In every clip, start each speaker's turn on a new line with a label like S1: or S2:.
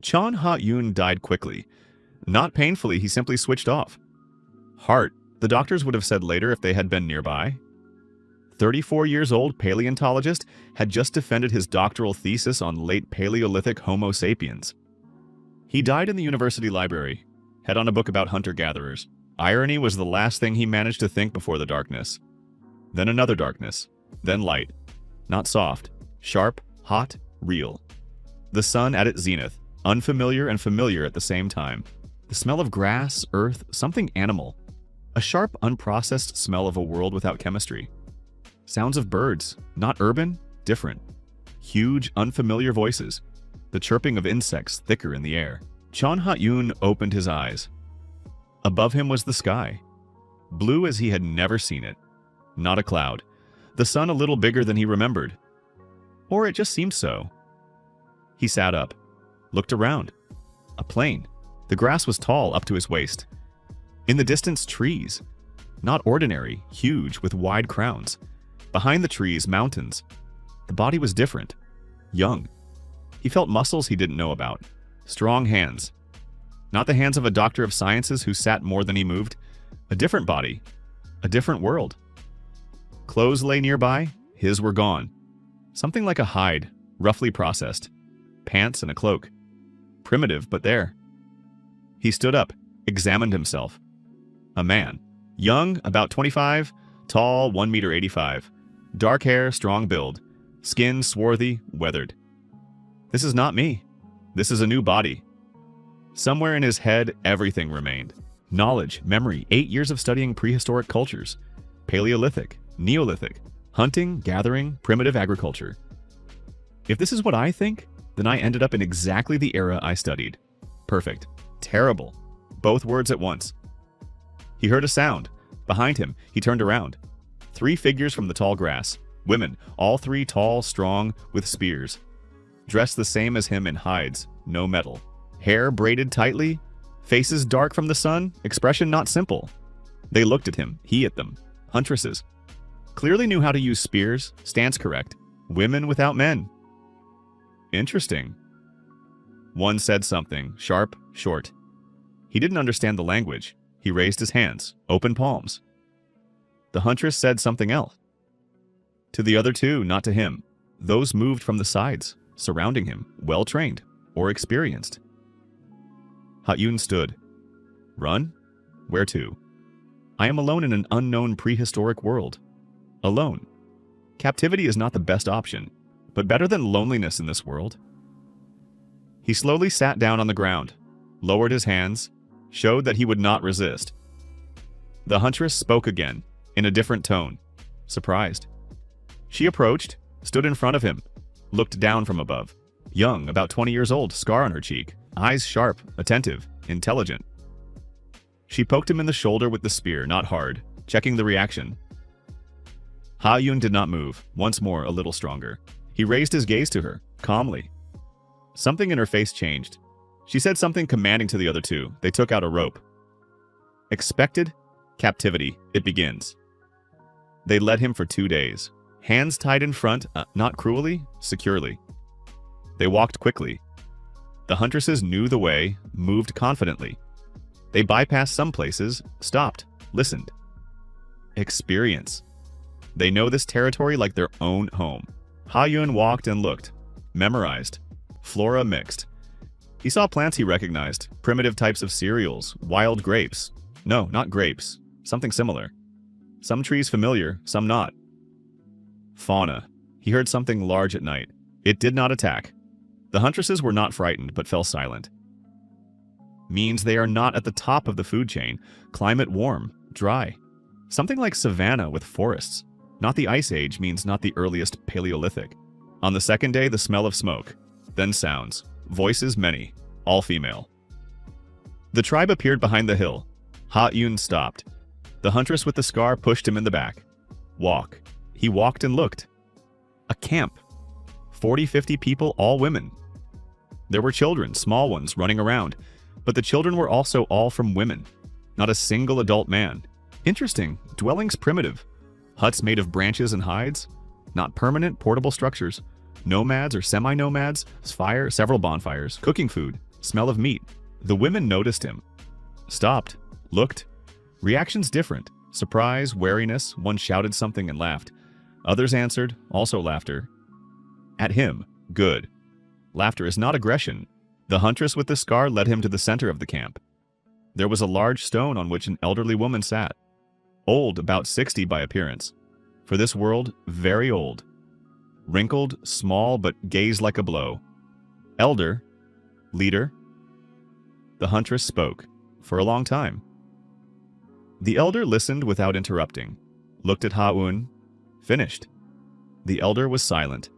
S1: Chon Ha-yoon died quickly. Not painfully, he simply switched off. Heart, the doctors would have said later if they had been nearby. 34 years old paleontologist had just defended his doctoral thesis on late Paleolithic Homo sapiens. He died in the university library, head on a book about hunter-gatherers. Irony was the last thing he managed to think before the darkness. Then another darkness, then light. Not soft, sharp, hot, real. The sun at its zenith, unfamiliar and familiar at the same time. The smell of grass, earth, something animal. A sharp, unprocessed smell of a world without chemistry. Sounds of birds, not urban, different. Huge, unfamiliar voices. The chirping of insects thicker in the air. Chon Ha-yoon opened his eyes. Above him was the sky. Blue as he had never seen it. Not a cloud. The sun a little bigger than he remembered. Or it just seemed so. He sat up, looked around. A plain. The grass was tall up to his waist. In the distance, trees. Not ordinary, huge, with wide crowns. Behind the trees, mountains. The body was different. Young. He felt muscles he didn't know about. Strong hands. Not the hands of a doctor of sciences who sat more than he moved. A different body. A different world. Clothes lay nearby. His were gone. Something like a hide, roughly processed. Pants and a cloak. Primitive, but there. He stood up, examined himself. A man. Young, about 25. Tall, 1.85 meters. Dark hair, strong build. Skin swarthy, weathered. This is not me. This is a new body. Somewhere in his head, everything remained. Knowledge, memory, 8 years of studying prehistoric cultures. Paleolithic, Neolithic, hunting, gathering, primitive agriculture. If this is what I think, then I ended up in exactly the era I studied. Perfect. Terrible. Both words at once. He heard a sound. Behind him, he turned around. 3 figures from the tall grass. Women, all 3 tall, strong, with spears. Dressed the same as him in hides, no metal. Hair braided tightly. Faces dark from the sun, expression not simple. They looked at him, he at them. Huntresses. Clearly knew how to use spears, stance correct. Women without men. Interesting. One said something, sharp, short. He didn't understand the language. He raised his hands, open palms. The huntress said something else. To the other 2, not to him. Those moved from the sides, surrounding him, well-trained or experienced. Ha-yoon stood. Run? Where to? I am alone in an unknown prehistoric world. Alone. Captivity is not the best option, but better than loneliness in this world. He slowly sat down on the ground, lowered his hands, showed that he would not resist. The huntress spoke again, in a different tone, surprised. She approached, stood in front of him, looked down from above. Young, about 20 years old, scar on her cheek, eyes sharp, attentive, intelligent. She poked him in the shoulder with the spear, not hard, checking the reaction. Ha-yoon did not move, once more a little stronger. He raised his gaze to her, calmly. Something in her face changed. She said something commanding to the other 2. They took out a rope. Expected captivity, it begins. They led him for 2 days. Hands tied in front, not cruelly, securely. They walked quickly. The huntresses knew the way, moved confidently. They bypassed some places, stopped, listened. Experience. They know this territory like their own home. Ha-yoon walked and looked. Memorized. Flora mixed. He saw plants he recognized, primitive types of cereals, wild grapes. No, not grapes. Something similar. Some trees familiar, some not. Fauna. He heard something large at night. It did not attack. The huntresses were not frightened, but fell silent. Means they are not at the top of the food chain. Climate warm, dry. Something like savanna with forests. Not the Ice Age means not the earliest Paleolithic. On the second day, the smell of smoke. Then sounds. Voices many. All female. The tribe appeared behind the hill. Ha-yoon stopped. The huntress with the scar pushed him in the back. Walk. He walked and looked. A camp. 40-50 people, all women. There were children, small ones, running around. But the children were also all from women. Not a single adult man. Interesting. Dwellings primitive. Huts made of branches and hides. Not permanent, portable structures. Nomads or semi-nomads. Fire, several bonfires. Cooking food. Smell of meat. The women noticed him. Stopped. Looked. Reactions different. Surprise, wariness. One shouted something and laughed. Others answered, also laughter. At him. Good. Laughter is not aggression. The huntress with the scar led him to the center of the camp. There was a large stone on which an elderly woman sat. Old, about 60 by appearance. For this world, very old. Wrinkled, small, but gazed like a blow. Elder. Leader. The huntress spoke, for a long time. The elder listened without interrupting, looked at Ha-un, finished. The elder was silent.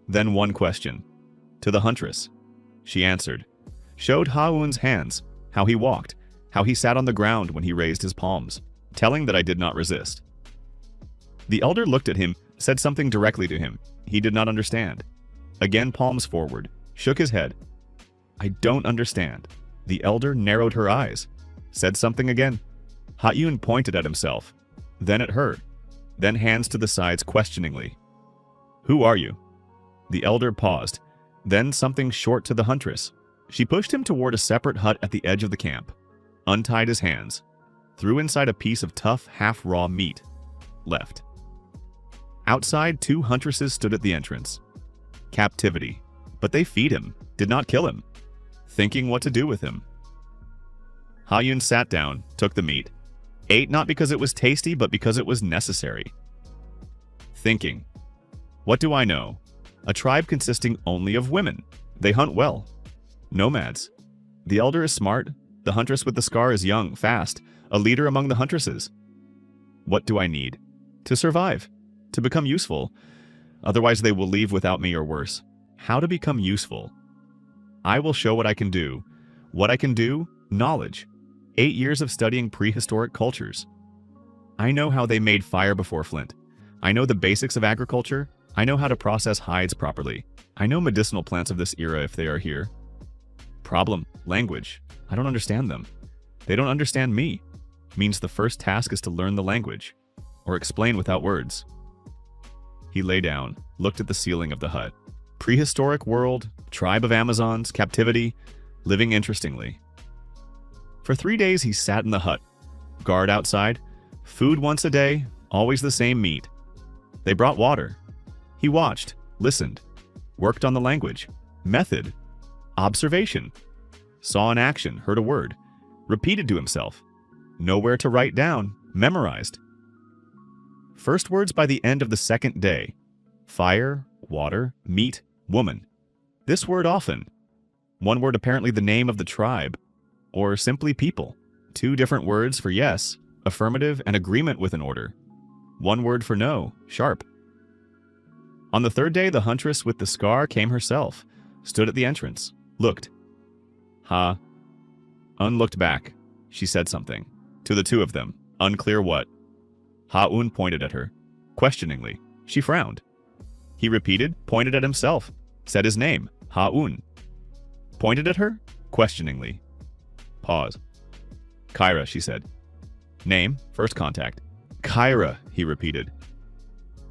S1: Then one question. To the huntress. She answered. Showed Ha-un's hands, how he walked, how he sat on the ground when he raised his palms, telling that I did not resist. The elder looked at him, said something directly to him. He did not understand. Again palms forward, shook his head. I don't understand. The elder narrowed her eyes, said something again. Ha-un pointed at himself, then at her, then hands to the sides questioningly. Who are you? The elder paused, then something short to the huntress. She pushed him toward a separate hut at the edge of the camp, untied his hands, threw inside a piece of tough, half-raw meat, left. Outside, 2 huntresses stood at the entrance. Captivity. But they feed him, did not kill him, thinking what to do with him. Ha-un sat down, took the meat, ate not because it was tasty, but because it was necessary. Thinking. What do I know? A tribe consisting only of women. They hunt well. Nomads. The elder is smart. The huntress with the scar is young, fast, a leader among the huntresses. What do I need? To survive. To become useful. Otherwise they will leave without me or worse. How to become useful? I will show what I can do. What I can do? Knowledge. 8 years of studying prehistoric cultures. I know how they made fire before flint. I know the basics of agriculture. I know how to process hides properly. I know medicinal plants of this era if they are here. Problem. Language. I don't understand them. They don't understand me. Means the first task is to learn the language. Or explain without words. He lay down, looked at the ceiling of the hut. Prehistoric world, tribe of Amazons, captivity, living interestingly. For 3 days he sat in the hut. Guard outside, food once a day, always the same meat. They brought water. He watched, listened, worked on the language, method, observation, saw an action, heard a word, repeated to himself, nowhere to write down, memorized. First words by the end of the 2nd day. Fire, water, meat, woman. This word often. One word apparently the name of the tribe. Or simply people. 2 different words for yes, affirmative, and agreement with an order. 1 word for no, sharp. On the 3rd day, the huntress with the scar came herself, stood at the entrance, looked. Ha-un looked back. She said something. To the 2 of them, unclear what. Ha-un pointed at her, questioningly. She frowned. He repeated, pointed at himself, said his name, Ha-un. Pointed at her, questioningly. Pause. Kyra, she said. Name, first contact. Kyra, he repeated.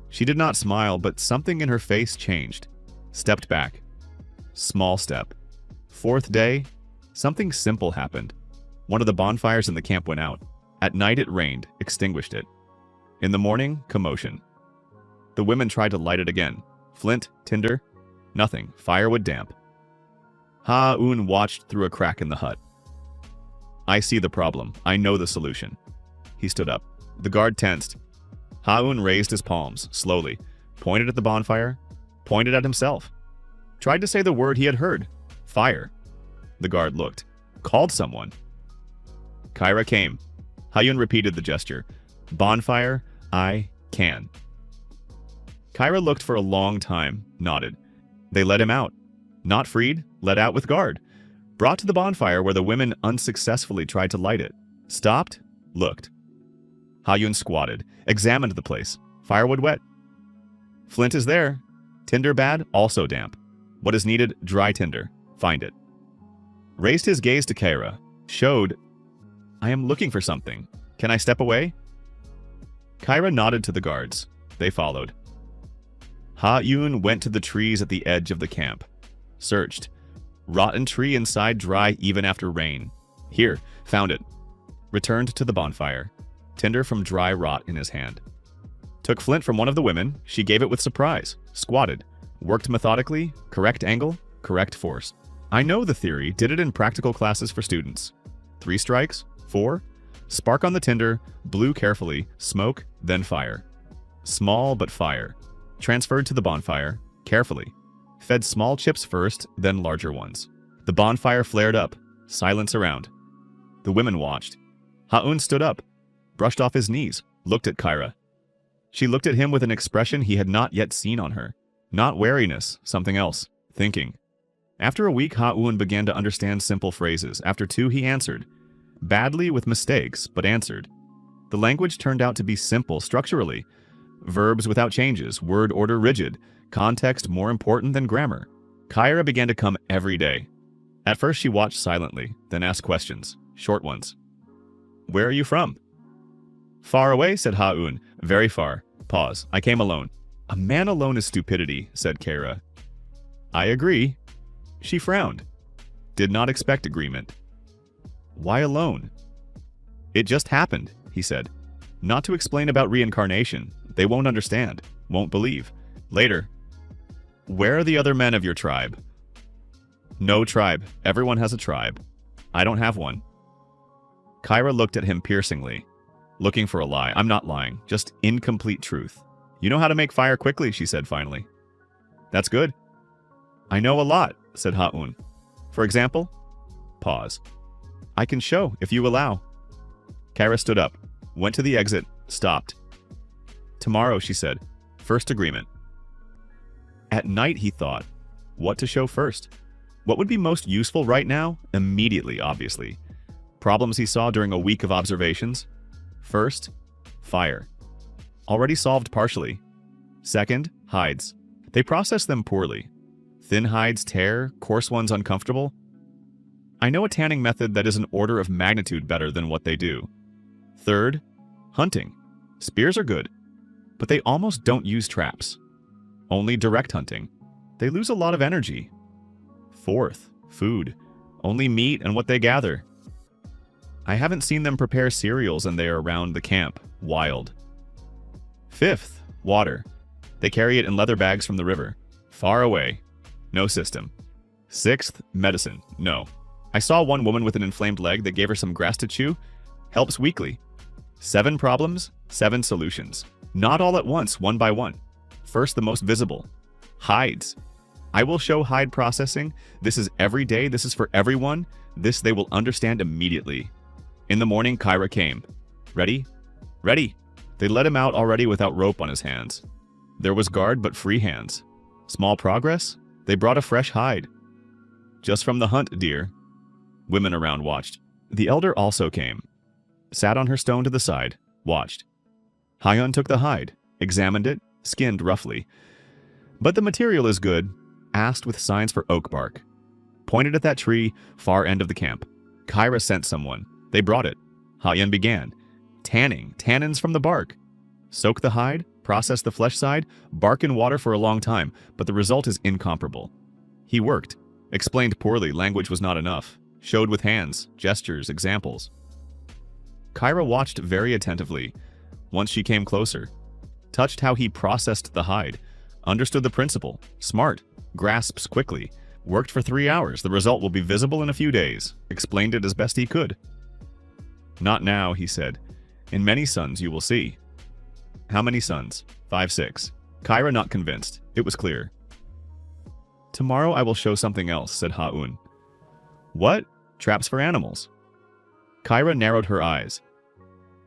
S1: She did not smile, but something in her face changed. Stepped back. Small step. 4th day, something simple happened. One of the bonfires in the camp went out. At night it rained, extinguished it. In the morning, commotion. The women tried to light it again. Flint, tinder, nothing, firewood damp. Ha-un watched through a crack in the hut. I see the problem. I know the solution. He stood up. The guard tensed. Ha-un raised his palms, slowly, pointed at the bonfire, pointed at himself. Tried to say the word he had heard. Fire. The guard looked. Called someone. Kyra came. Ha-un repeated the gesture. Bonfire, I can. Kyra looked for a long time, nodded. They let him out. Not freed, let out with guard. Brought to the bonfire where the women unsuccessfully tried to light it. Stopped, looked. Ha-un squatted, examined the place. Firewood wet. Flint is there. Tinder bad, also damp. What is needed, dry tinder. Find it. Raised his gaze to Kyra. Showed, I am looking for something. Can I step away? Kyra nodded to the guards. They followed. Ha-un went to the trees at the edge of the camp. Searched. Rotten tree inside dry even after rain. Here, found it. Returned to the bonfire. Tinder from dry rot in his hand. Took flint from one of the women. She gave it with surprise. Squatted. Worked methodically. Correct angle. Correct force. I know the theory. Did it in practical classes for students. 3 strikes. 4. Spark on the tinder. Blew carefully. Smoke. Then fire. Small but fire. Transferred to the bonfire. Carefully. Fed small chips first, then larger ones. The bonfire flared up. Silence around. The women watched. Ha-un stood up, brushed off his knees, looked at Kyra. She looked at him with an expression he had not yet seen on her. Not wariness, something else. Thinking. After a week, Ha-un began to understand simple phrases. After 2, he answered. Badly with mistakes, but answered. The language turned out to be simple structurally. Verbs without changes, word order rigid, context more important than grammar. Kyra began to come every day. At first she watched silently, then asked questions, short ones. Where are you from? Far away, said Ha-un. Very far. Pause. I came alone. A man alone is stupidity, said Kyra. I agree. She frowned. Did not expect agreement. Why alone? It just happened, he said. Not to explain about reincarnation. They won't understand, won't believe. Later. Where are the other men of your tribe? No tribe. Everyone has a tribe. I don't have one. Kyra looked at him piercingly, looking for a lie. I'm not lying, just incomplete truth. You know how to make fire quickly, she said finally. That's good. I know a lot, said Ha-un. For example? Pause. I can show, if you allow. Kyra stood up, went to the exit, stopped. Tomorrow, she said. First agreement. At night, he thought, what to show first? What would be most useful right now? Immediately, obviously. Problems he saw during a week of observations. First, fire. Already solved partially. Second, hides. They process them poorly. Thin hides tear, coarse ones uncomfortable. I know a tanning method that is an order of magnitude better than what they do. Third, hunting. Spears are good, but they almost don't use traps. Only direct hunting. They lose a lot of energy. Fourth, food. Only meat and what they gather. I haven't seen them prepare cereals and they are around the camp. Wild. Fifth, water. They carry it in leather bags from the river. Far away. No system. Sixth, medicine. No. I saw one woman with an inflamed leg that gave her some grass to chew. Helps weekly. 7 problems, 7 solutions. Not all at once, one by one. First, the most visible. Hides. I will show hide processing. This is every day. This is for everyone. This they will understand immediately. In the morning, Kyra came. Ready? Ready. They let him out already without rope on his hands. There was guard but free hands. Small progress? They brought a fresh hide. Just from the hunt, dear. Women around watched. The elder also came. Sat on her stone to the side. Watched. Ha-un took the hide. Examined it. Skinned roughly. But the material is good. Asked with signs for oak bark. Pointed at that tree, far end of the camp. Kyra sent someone. They brought it. Ha-un began. Tanning. Tannins from the bark. Soak the hide. Process the flesh side. Bark in water for a long time. But the result is incomparable. He worked. Explained poorly. Language was not enough. Showed with hands, gestures, examples. Kyra watched very attentively. Once she came closer. Touched how he processed the hide. Understood the principle. Smart. Grasps quickly. Worked for 3 hours. The result will be visible in a few days. Explained it as best he could. Not now, he said. In many suns you will see. How many suns? 5, 6. Kyra not convinced. It was clear. Tomorrow I will show something else, said Ha-un. What? Traps for animals. Kyra narrowed her eyes.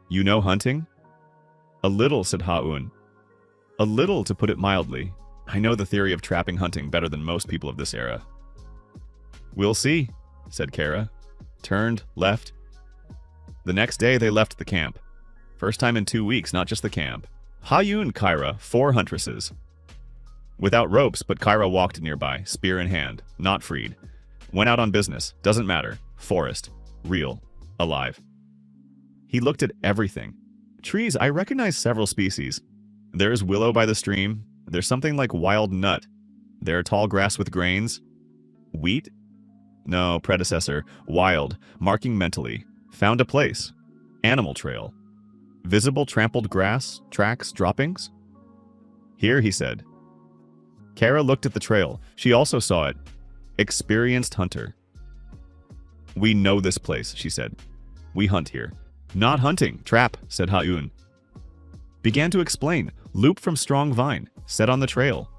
S1: You know hunting? A little, said Ha-un. A little, to put it mildly. I know the theory of trapping hunting better than most people of this era. We'll see, said Kyra. Turned, left. The next day they left the camp. First time in 2 weeks, not just the camp. Ha-un, Kyra, 4 huntresses. Without ropes, but Kyra walked nearby, spear in hand, not freed. Went out on business, doesn't matter. Forest. Real. Alive. He looked at everything. Trees, I recognize several species. There's willow by the stream. There's something like wild nut. There are tall grass with grains. Wheat? No, predecessor. Wild. Marking mentally. Found a place. Animal trail. Visible trampled grass, tracks, droppings? Here, he said. Kara looked at the trail. She also saw it. Experienced hunter. We know this place, she said. We hunt here. Not hunting, trap, said Ha-eun. Began to explain. Loop from strong vine, set on the trail.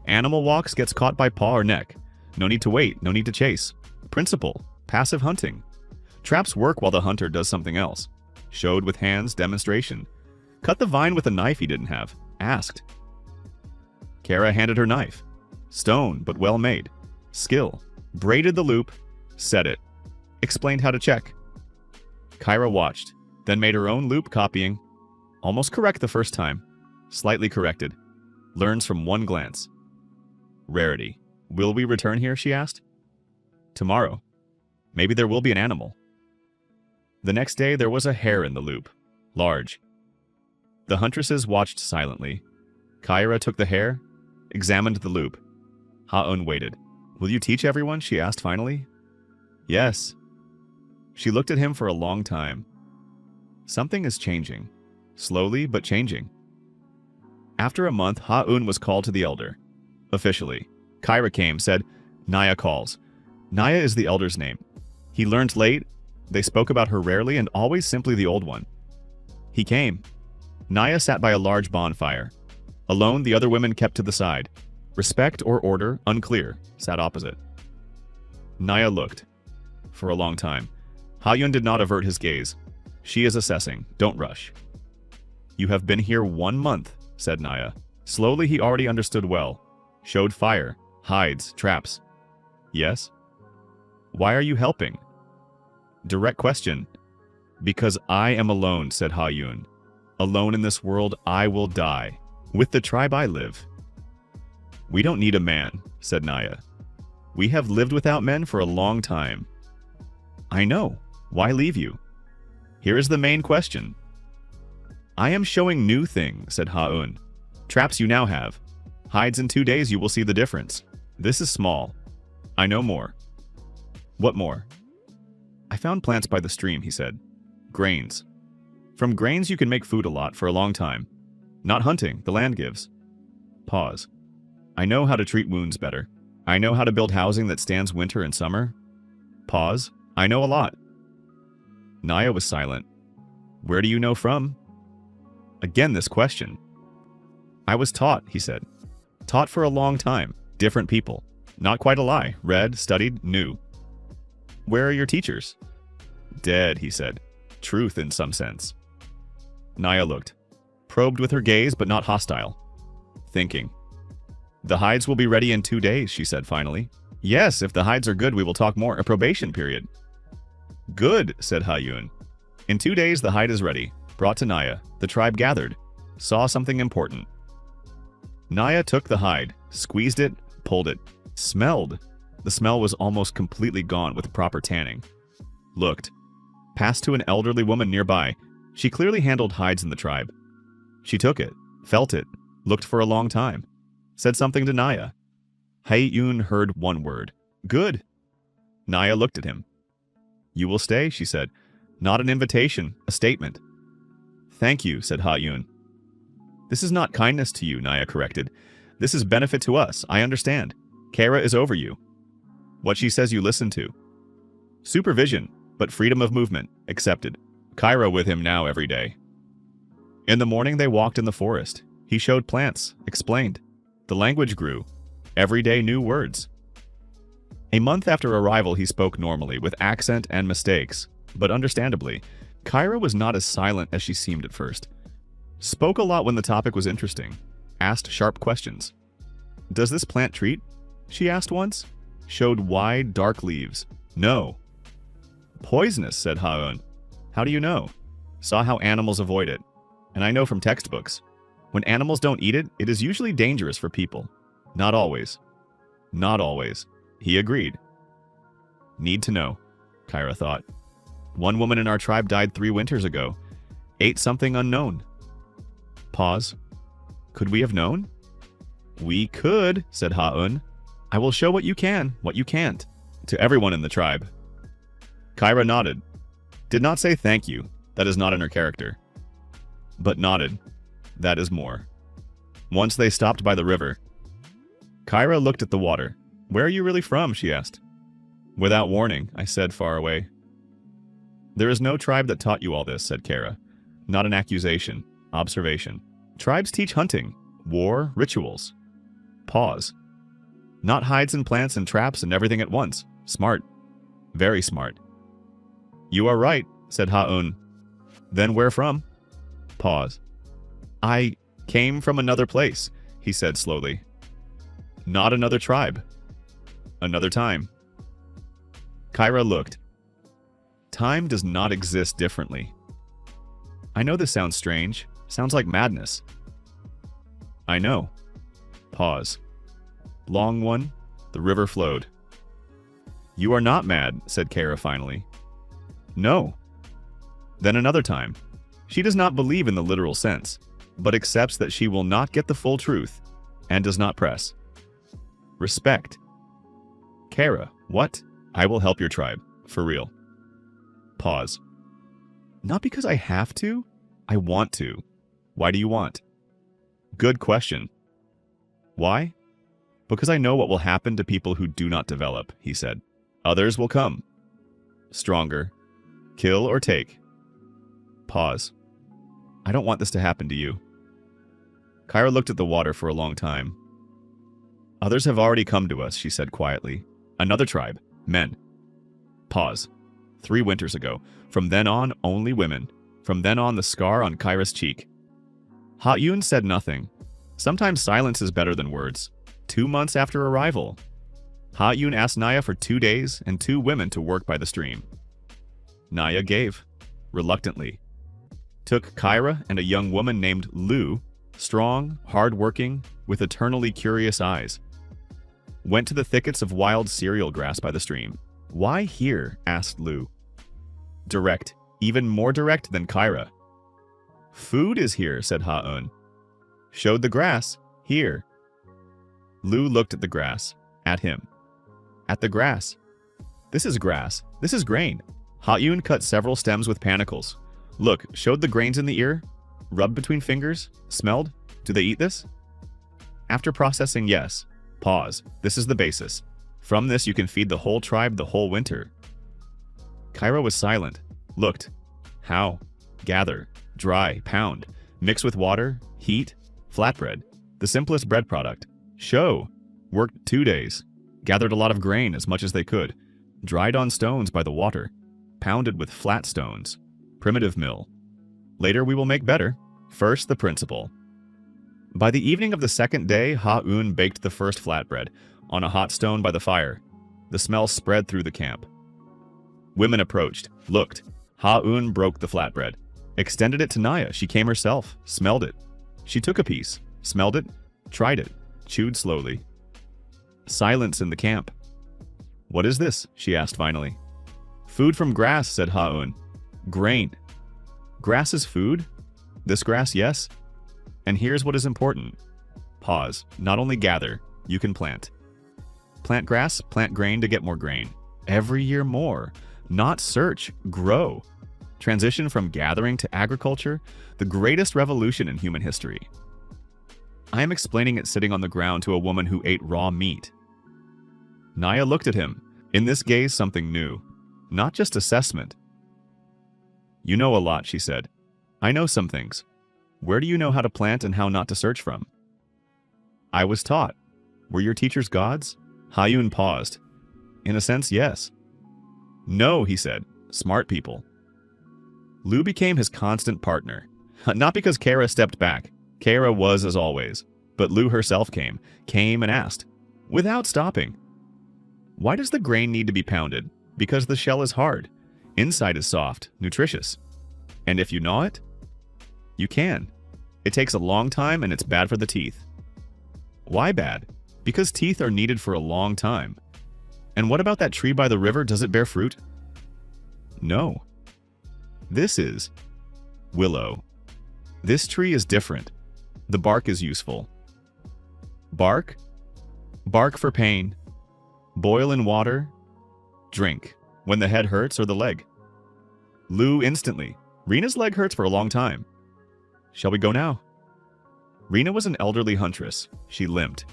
S1: Animal walks, gets caught by paw or neck. No need to wait, no need to chase. Principle, passive hunting. Traps work while the hunter does something else. Showed with hands, demonstration. Cut the vine with a knife he didn't have. Asked. Kara handed her knife. Stone, but well made. Skill. Braided the loop. Set it. Explained how to check. Kyra watched, then made her own loop copying. Almost correct the first time. Slightly corrected. Learns from one glance. Rarity. Will we return here, she asked. Tomorrow. Maybe there will be an animal. The next day there was a hare in the loop. Large. The huntresses watched silently. Kyra took the hare, examined the loop. Ha-eun waited. Will you teach everyone, she asked finally. Yes. She looked at him for a long time. Something is changing. Slowly, but changing. After a month, Ha-eun was called to the elder. Officially. Kyra came, said, Naya calls. Naya is the elder's name. He learned late. They spoke about her rarely and always simply the old one. He came. Naya sat by a large bonfire. Alone, the other women kept to the side. Respect or order, unclear, sat opposite. Naya looked. For a long time. Ha-eun did not avert his gaze. She is assessing. Don't rush. You have been here 1 month, said Naya. Slowly he already understood well. Showed fire, hides, traps. Yes? Why are you helping? Direct question. Because I am alone, said Ha-eun. Alone in this world, I will die. With the tribe I live. We don't need a man, said Naya. We have lived without men for a long time. I know. Why leave you? Here is the main question. I am showing new things, said Ha-eun. Traps you now have. Hides in 2 days you will see the difference. This is small. I know more. What more? I found plants by the stream, he said. Grains. From grains you can make food a lot for a long time. Not hunting, the land gives. Pause. I know how to treat wounds better. I know how to build housing that stands winter and summer. Pause. I know a lot. Naya was silent. Where do you know from? Again this question. I was taught, he said. Taught for a long time. Different people. Not quite a lie. Read, studied, knew. Where are your teachers? Dead, he said. Truth in some sense. Naya looked. Probed with her gaze, but not hostile. Thinking. The hides will be ready in 2 days, she said finally. Yes, if the hides are good, we will talk more. A probation period. Good, said Ha-eun. In 2 days, the hide is ready. Brought to Naya. The tribe gathered. Saw something important. Naya took the hide, squeezed it, pulled it. Smelled. The smell was almost completely gone with proper tanning. Looked. Passed to an elderly woman nearby. She clearly handled hides in the tribe. She took it, felt it, looked for a long time. Said something to Naya. Ha-eun heard one word. Good. Naya looked at him. You will stay, she said. Not an invitation, a statement. Thank you, said Ha-eun. This is not kindness to you, Naya corrected. This is benefit to us, I understand. Kara is over you. What she says you listen to. Supervision, but freedom of movement, accepted. Kyra with him now every day. In the morning they walked in the forest. He showed plants, explained. The language grew. Every day new words. A month after arrival he spoke normally, with accent and mistakes, but understandably. Kyra was not as silent as she seemed at first. Spoke a lot when the topic was interesting. Asked sharp questions. Does this plant treat? She asked once. Showed wide, dark leaves. No. Poisonous, said Ha-eun. How do you know? Saw how animals avoid it. And I know from textbooks. When animals don't eat it, it is usually dangerous for people. Not always. Not always. He agreed. Need to know, Kyra thought. One woman in our tribe died 3 winters ago. Ate something unknown. Pause. Could we have known? We could, said Ha-eun. I will show what you can, what you can't. To everyone in the tribe. Kyra nodded. Did not say thank you. That is not in her character. But nodded. That is more. Once they stopped by the river. Kyra looked at the water. Where are you really from? She asked. Without warning, I said far away. There is no tribe that taught you all this, said Kyra. Not an accusation. Observation. Tribes teach hunting, war, rituals. Pause. Not hides and plants and traps and everything at once. Smart. Very smart. You are right, said Ha-un. Then where from? Pause. I came from another place, he said slowly. Not another tribe. Another time. Kyra looked. Time does not exist differently. I know this sounds strange. Sounds like madness. I know. Pause. Long one, the river flowed. You are not mad, said Kyra finally. No. Then another time. She does not believe in the literal sense, but accepts that she will not get the full truth, and does not press. Respect. Kyra, what? I will help your tribe. For real. Pause. Not because I have to. I want to. Why do you want? Good question. Why? Because I know what will happen to people who do not develop, he said. Others will come. Stronger. Kill or take. Pause. I don't want this to happen to you. Kyra looked at the water for a long time. Others have already come to us, she said quietly. Another tribe. Men. Pause. 3 winters ago. From then on, only women. From then on, the scar on Kyra's cheek. Ha-un said nothing. Sometimes silence is better than words. 2 months after arrival. Ha-un asked Naya for 2 days and 2 women to work by the stream. Naya gave. Reluctantly. Took Kyra and a young woman named Lu, strong, hard-working, with eternally curious eyes. Went to the thickets of wild cereal grass by the stream. Why here? Asked Lu. Direct. Even more direct than Kyra. Food is here, said Ha-un. Showed the grass. Here. Lu looked at the grass. At him. At the grass. This is grass. This is grain. Ha-un cut several stems with panicles. Look, showed the grains in the ear. Rubbed between fingers. Smelled. Do they eat this? After processing, yes. Pause. This is the basis. From this you can feed the whole tribe the whole winter. Kyra was silent. Looked. How? Gather. Dry. Pound. Mix with water. Heat. Flatbread. The simplest bread product. Show. Worked 2 days. Gathered a lot of grain, as much as they could. Dried on stones by the water. Pounded with flat stones. Primitive mill. Later we will make better. First the principle. By the evening of the 2nd day, Ha-un baked the first flatbread, on a hot stone by the fire. The smell spread through the camp. Women approached. Looked. Ha-un broke the flatbread. Extended it to Naya. She came herself. Smelled it. She took a piece. Smelled it. Tried it. Chewed slowly. Silence in the camp. What is this? She asked finally. Food from grass, said Ha-un. Grain. Grass is food? This grass, yes? And here's what is important. Pause. Not only gather, you can plant. Plant grass, plant grain to get more grain. Every year more. Not search, grow. Transition from gathering to agriculture, the greatest revolution in human history. I am explaining it sitting on the ground to a woman who ate raw meat. Naya looked at him. In this gaze, something new. Not just assessment. You know a lot, she said. I know some things. Where do you know how to plant and how not to search from? I was taught. Were your teachers gods? Ha-un paused. In a sense, yes. No, he said. Smart people. Lu became his constant partner. Not because Kyra stepped back. Kyra was as always. But Lu herself came and asked, without stopping. Why does the grain need to be pounded? Because the shell is hard. Inside is soft, nutritious. And if you gnaw it, you can. It takes a long time and it's bad for the teeth. Why bad? Because teeth are needed for a long time. And what about that tree by the river? Does it bear fruit? No. This is willow. This tree is different. The bark is useful. Bark? Bark for pain. Boil in water. Drink. When the head hurts or the leg. Lu instantly. Rina's leg hurts for a long time. Shall we go now? Rina was an elderly huntress. She limped.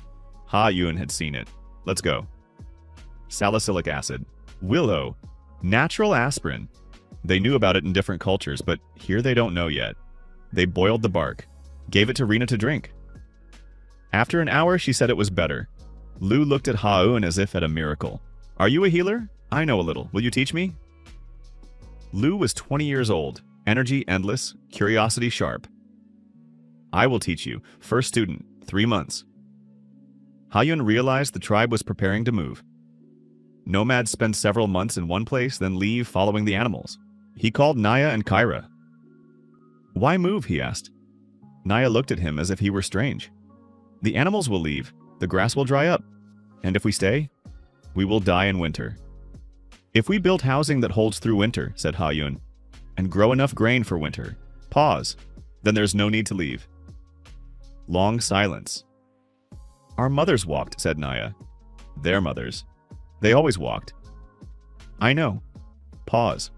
S1: Ha Yun had seen it. Let's go. Salicylic acid. Willow. Natural aspirin. They knew about it in different cultures, but here they don't know yet. They boiled the bark. Gave it to Rina to drink. After an hour, she said it was better. Lu looked at Ha-un as if at a miracle. Are you a healer? I know a little. Will you teach me? Lu was 20 years old. Energy endless. Curiosity sharp. I will teach you. First student. 3 months. Ha-yun realized the tribe was preparing to move. Nomads spend several months in one place, then leave following the animals. He called Naya and Kyra. Why move? He asked. Naya looked at him as if he were strange. The animals will leave. The grass will dry up. And if we stay, we will die in winter. If we build housing that holds through winter, said Ha-yun, and grow enough grain for winter, pause, then there's no need to leave. Long silence. Our mothers walked, said Naya. Their mothers. They always walked. I know. Pause.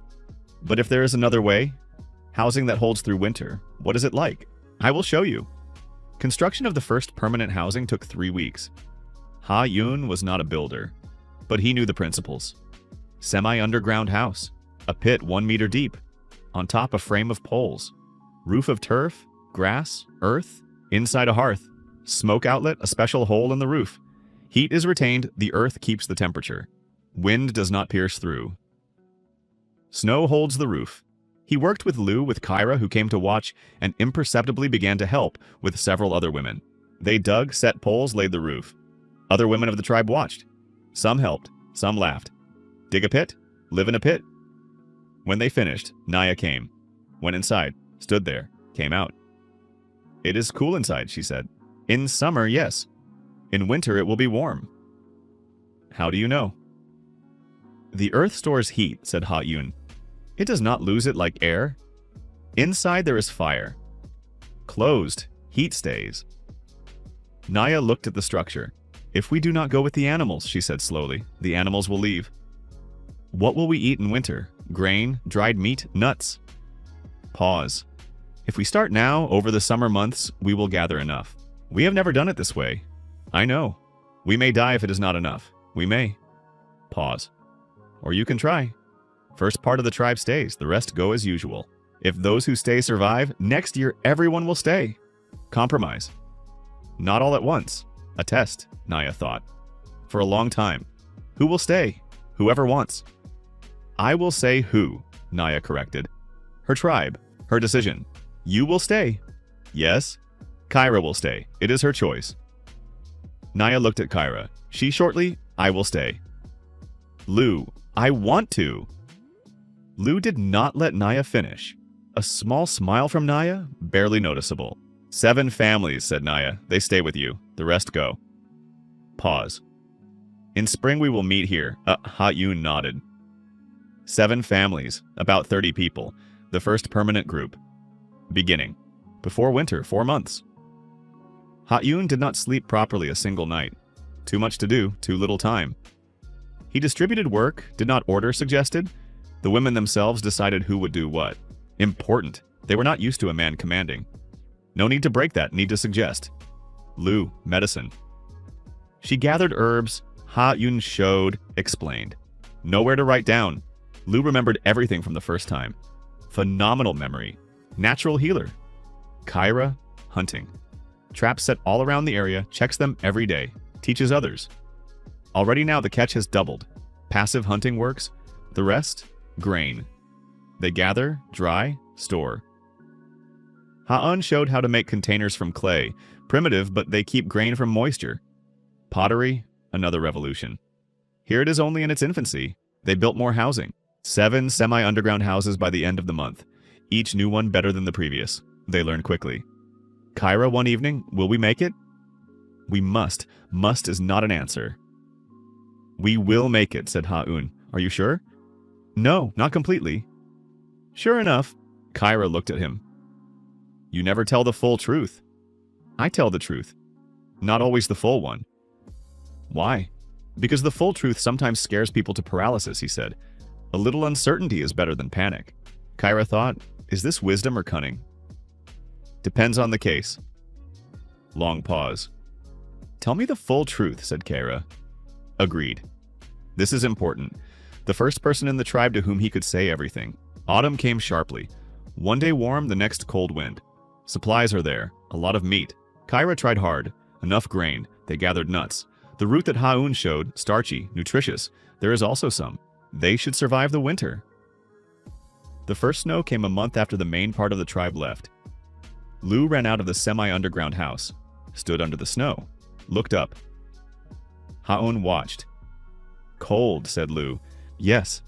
S1: But if there is another way, housing that holds through winter, what is it like? I will show you. Construction of the first permanent housing took 3 weeks. Ha-yun was not a builder, but he knew the principles. Semi-underground house, a pit 1 meter deep, on top a frame of poles, roof of turf, grass, earth, inside a hearth, smoke outlet, a special hole in the roof. Heat is retained, the earth keeps the temperature. Wind does not pierce through. Snow holds the roof. He worked with Lu, with Kyra, who came to watch, and imperceptibly began to help with several other women. They dug, set poles, laid the roof. Other women of the tribe watched. Some helped, some laughed. Dig a pit, live in a pit. When they finished, Naya came. Went inside, stood there, came out. It is cool inside, she said. In summer, yes. In winter, it will be warm. How do you know? The earth stores heat, said Ha-yun. It does not lose it like air. Inside there is fire. Closed, heat stays. Naya looked at the structure. If we do not go with the animals, she said slowly, the animals will leave. What will we eat in winter? Grain, dried meat, nuts. Pause. If we start now, over the summer months, we will gather enough. We have never done it this way. I know. We may die if it is not enough. We may. Pause. Or you can try. First part of the tribe stays, the rest go as usual. If those who stay survive, next year everyone will stay. Compromise. Not all at once. A test, Naya thought. For a long time. Who will stay? Whoever wants. I will say who, Naya corrected. Her tribe. Her decision. You will stay. Yes. Kyra will stay. It is her choice. Naya looked at Kyra. She shortly, I will stay. Lu, I want to. Lu did not let Naya finish. A small smile from Naya, barely noticeable. 7 families, said Naya. They stay with you. The rest go. Pause. In spring we will meet here. Ha-yun nodded. 7 families, about 30 people. The first permanent group. Beginning. Before winter, 4 months. Ha-yun did not sleep properly a single night. Too much to do, too little time. He distributed work, did not order suggested. The women themselves decided who would do what. Important. They were not used to a man commanding. No need to break that, need to suggest. Lu, medicine. She gathered herbs. Ha-yun showed, explained. Nowhere to write down. Lu remembered everything from the first time. Phenomenal memory. Natural healer. Kyra, hunting. Traps set all around the area, checks them every day. Teaches others. Already now the catch has doubled. Passive hunting works. The rest? Grain. They gather, dry, store. Ha-un showed how to make containers from clay. Primitive, but they keep grain from moisture. Pottery, another revolution. Here it is only in its infancy. They built more housing. 7 semi-underground houses by the end of the month. Each new one better than the previous. They learned quickly. Kyra one evening, will we make it? We must. Must is not an answer. We will make it, said Ha-un. Are you sure? No, not completely. Sure enough. Kyra looked at him. You never tell the full truth. I tell the truth. Not always the full one. Why? Because the full truth sometimes scares people to paralysis, he said. A little uncertainty is better than panic. Kyra thought, is this wisdom or cunning? Depends on the case. Long pause. Tell me the full truth, said Kyra. Agreed. This is important. The first person in the tribe to whom he could say everything. Autumn came sharply. One day warm, the next cold wind. Supplies are there. A lot of meat. Kyra tried hard. Enough grain. They gathered nuts. The root that Ha-un showed, starchy, nutritious. There is also some. They should survive the winter. The first snow came a month after the main part of the tribe left. Lu ran out of the semi-underground house, stood under the snow, looked up. Ha-un watched. Cold, said Lu. Yes.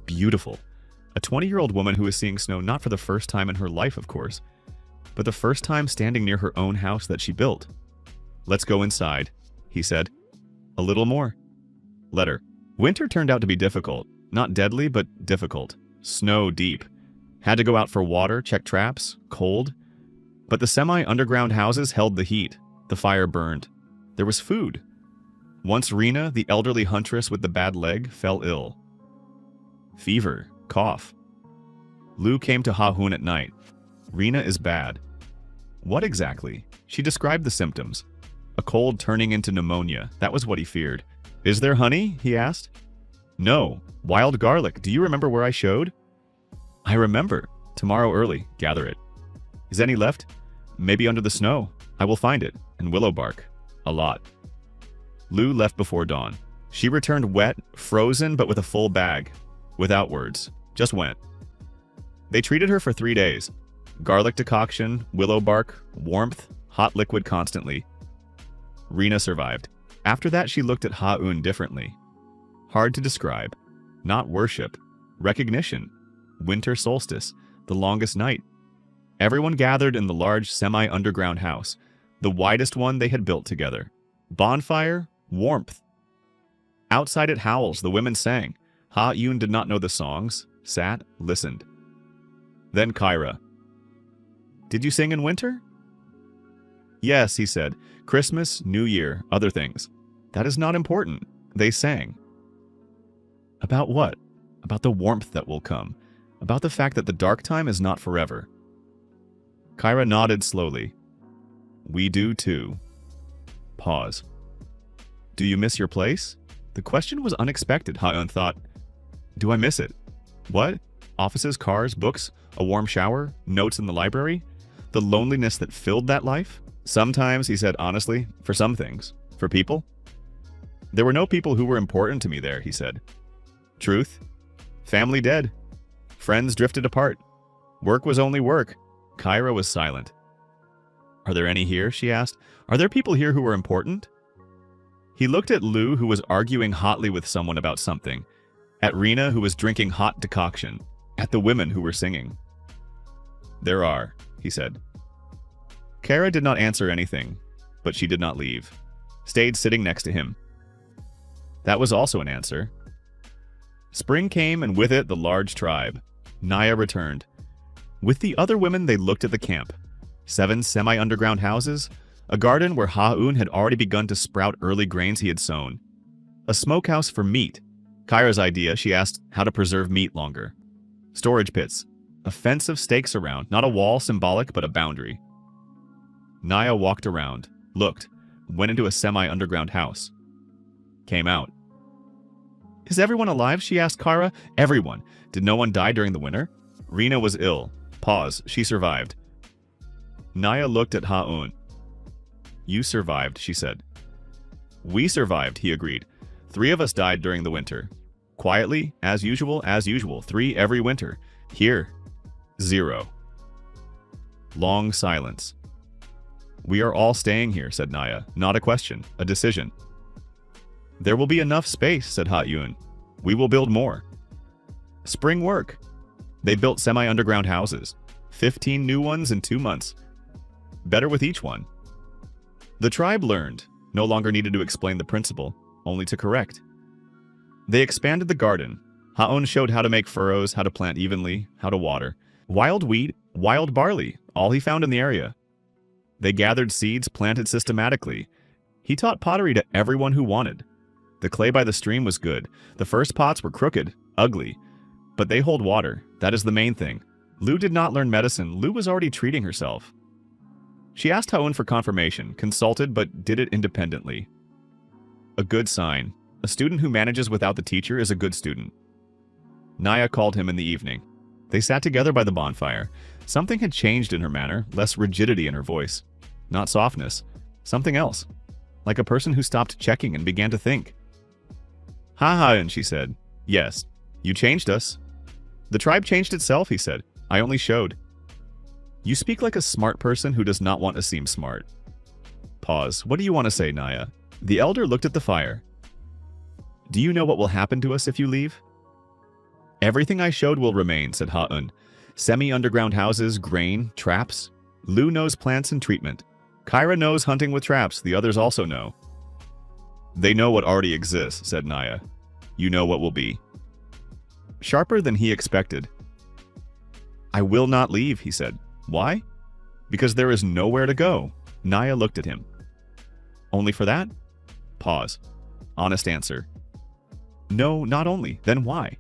S1: Beautiful. A 20-year-old woman who is seeing snow not for the first time in her life, of course, but the first time standing near her own house that she built. Let's go inside, he said. A little more. Let her. Winter turned out to be difficult. Not deadly, but difficult. Snow deep. Had to go out for water, check traps, cold. But the semi-underground houses held the heat. The fire burned. There was food. Once Rena, the elderly huntress with the bad leg, fell ill. Fever, cough. Lu came to Ha-un at night. Rena is bad. What exactly? She described the symptoms. A cold turning into pneumonia. That was what he feared. Is there honey? He asked. No. Wild garlic. Do you remember where I showed? I remember. Tomorrow early. Gather it. Is any left? Maybe under the snow. I will find it. And willow bark. A lot. Lu left before dawn. She returned wet, frozen, but with a full bag. Without words. Just went. They treated her for 3 days. Garlic decoction, willow bark, warmth, hot liquid constantly. Rena survived. After that, she looked at Ha-un differently. Hard to describe. Not worship. Recognition. Winter solstice. The longest night. Everyone gathered in the large semi-underground house. The widest one they had built together. Bonfire. Warmth. Outside it howls. The women sang. Ha-un did not know the songs. Sat. Listened. Then Kyra. Did you sing in winter? Yes, he said. Christmas, New Year, other things. That is not important. They sang. About what? About the warmth that will come. About the fact that the dark time is not forever. Kyra nodded slowly. We do too. Pause. Do you miss your place? The question was unexpected, Ha-un thought. Do I miss it? What? Offices, cars, books, a warm shower, notes in the library? The loneliness that filled that life? Sometimes, he said honestly, for some things. For people? There were no people who were important to me there, he said. Truth? Family dead. Friends drifted apart. Work was only work. Kyra was silent. Are there any here? She asked. Are there people here who are important? He looked at Lu, who was arguing hotly with someone about something. At Rena, who was drinking hot decoction. At the women who were singing. There are, he said. Kyra did not answer anything, but she did not leave. Stayed sitting next to him. That was also an answer. Spring came, and with it the large tribe. Naya returned. With the other women, they looked at the camp. 7 semi-underground houses, a garden where Ha-un had already begun to sprout early grains he had sown. A smokehouse for meat. Kyra's idea, she asked how to preserve meat longer. Storage pits. A fence of stakes around, not a wall symbolic, but a boundary. Naya walked around, looked, went into a semi-underground house. Came out. Is everyone alive? She asked Kyra. Everyone. Did no one die during the winter? Rena was ill. Pause. She survived. Naya looked at Ha-un. You survived, she said. We survived, he agreed. 3 of us died during the winter. Quietly, as usual, 3 every winter. Here, 0. Long silence. We are all staying here, said Naya. Not a question, a decision. There will be enough space, said Ha-un. We will build more. Spring work. They built semi-underground houses. 15 new ones in 2 months. Better with each one. The tribe learned, no longer needed to explain the principle, only to correct. They expanded the garden. Ha-un showed how to make furrows, how to plant evenly, how to water. Wild wheat, wild barley, all he found in the area. They gathered seeds, planted systematically. He taught pottery to everyone who wanted. The clay by the stream was good. The first pots were crooked, ugly, but they hold water. That is the main thing. Lu did not learn medicine. Lu was already treating herself. She asked Ha-eun for confirmation, consulted, but did it independently. A good sign. A student who manages without the teacher is a good student. Naya called him in the evening. They sat together by the bonfire. Something had changed in her manner, less rigidity in her voice. Not softness. Something else. Like a person who stopped checking and began to think. Ha-ha, she said. Yes. You changed us. The tribe changed itself, he said. I only showed. You speak like a smart person who does not want to seem smart. Pause. What do you want to say, Naya? The elder looked at the fire. Do you know what will happen to us if you leave? Everything I showed will remain, said Ha-eun. Semi-underground houses, grain, traps. Lu knows plants and treatment. Kyra knows hunting with traps. The others also know. They know what already exists, said Naya. You know what will be. Sharper than he expected. I will not leave, he said. Why? Because there is nowhere to go. Naya looked at him. Only for that? Pause. Honest answer. No, not only. Then why?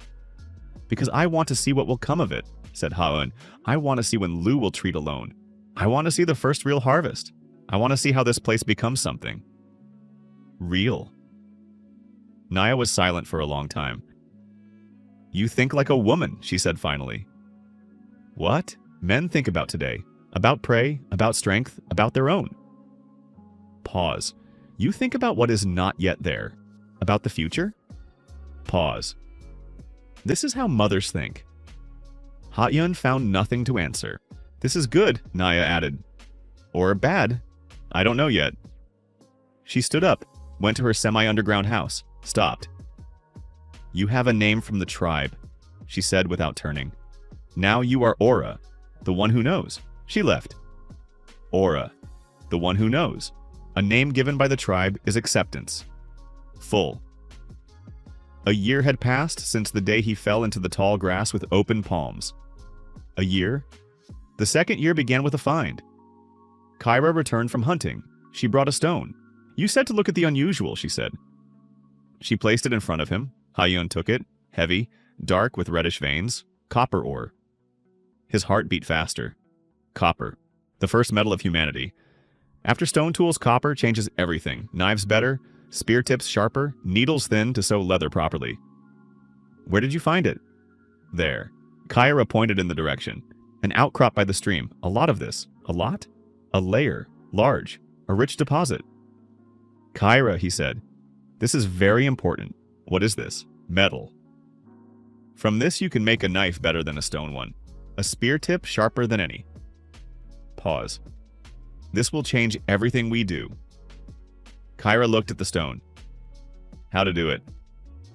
S1: Because I want to see what will come of it, said Ha-eun. I want to see when Lu will treat alone. I want to see the first real harvest. I want to see how this place becomes something. Real. Naya was silent for a long time. You think like a woman, she said finally. What? Men think about today. About prey, about strength, about their own. Pause. You think about what is not yet there. About the future? Pause. This is how mothers think. Ha-eun found nothing to answer. This is good, Naya added. Or bad. I don't know yet. She stood up, went to her semi-underground house, stopped. You have a name from the tribe, she said without turning. Now you are Aura, the one who knows. She left. Aura, the one who knows. A name given by the tribe is acceptance. Full. A year had passed since the day he fell into the tall grass with open palms. A year? The second year began with a find. Kyra returned from hunting. She brought a stone. You said to look at the unusual, she said. She placed it in front of him. Ha-eun took it, heavy, dark with reddish veins, copper ore. His heart beat faster. Copper, the first metal of humanity. After stone tools, copper changes everything. Knives better, spear tips sharper, needles thin to sew leather properly. Where did you find it? There. Kyra pointed in the direction. An outcrop by the stream. A lot of this. A lot? A layer. Large. A rich deposit. Kyra, he said. This is very important. What is this? Metal. From this you can make a knife better than a stone one. A spear tip sharper than any. Pause. This will change everything we do. Kyra looked at the stone. How to do it?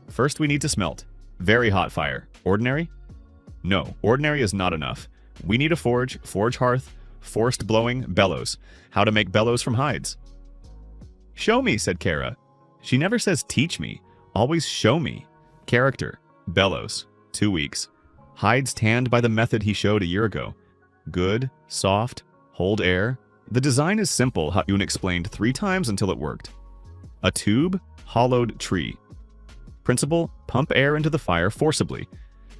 S1: First we need to smelt. Very hot fire. Ordinary? No, ordinary is not enough. We need a forge hearth, forced blowing, bellows. How to make bellows from hides. Show me, said Kara. She never says teach me. Always show me. Character. Bellows. 2 weeks. Hides tanned by the method he showed a year ago. Good, soft, hold air. The design is simple, Ha-eun explained 3 times until it worked. A tube, hollowed tree. Principle, pump air into the fire forcibly.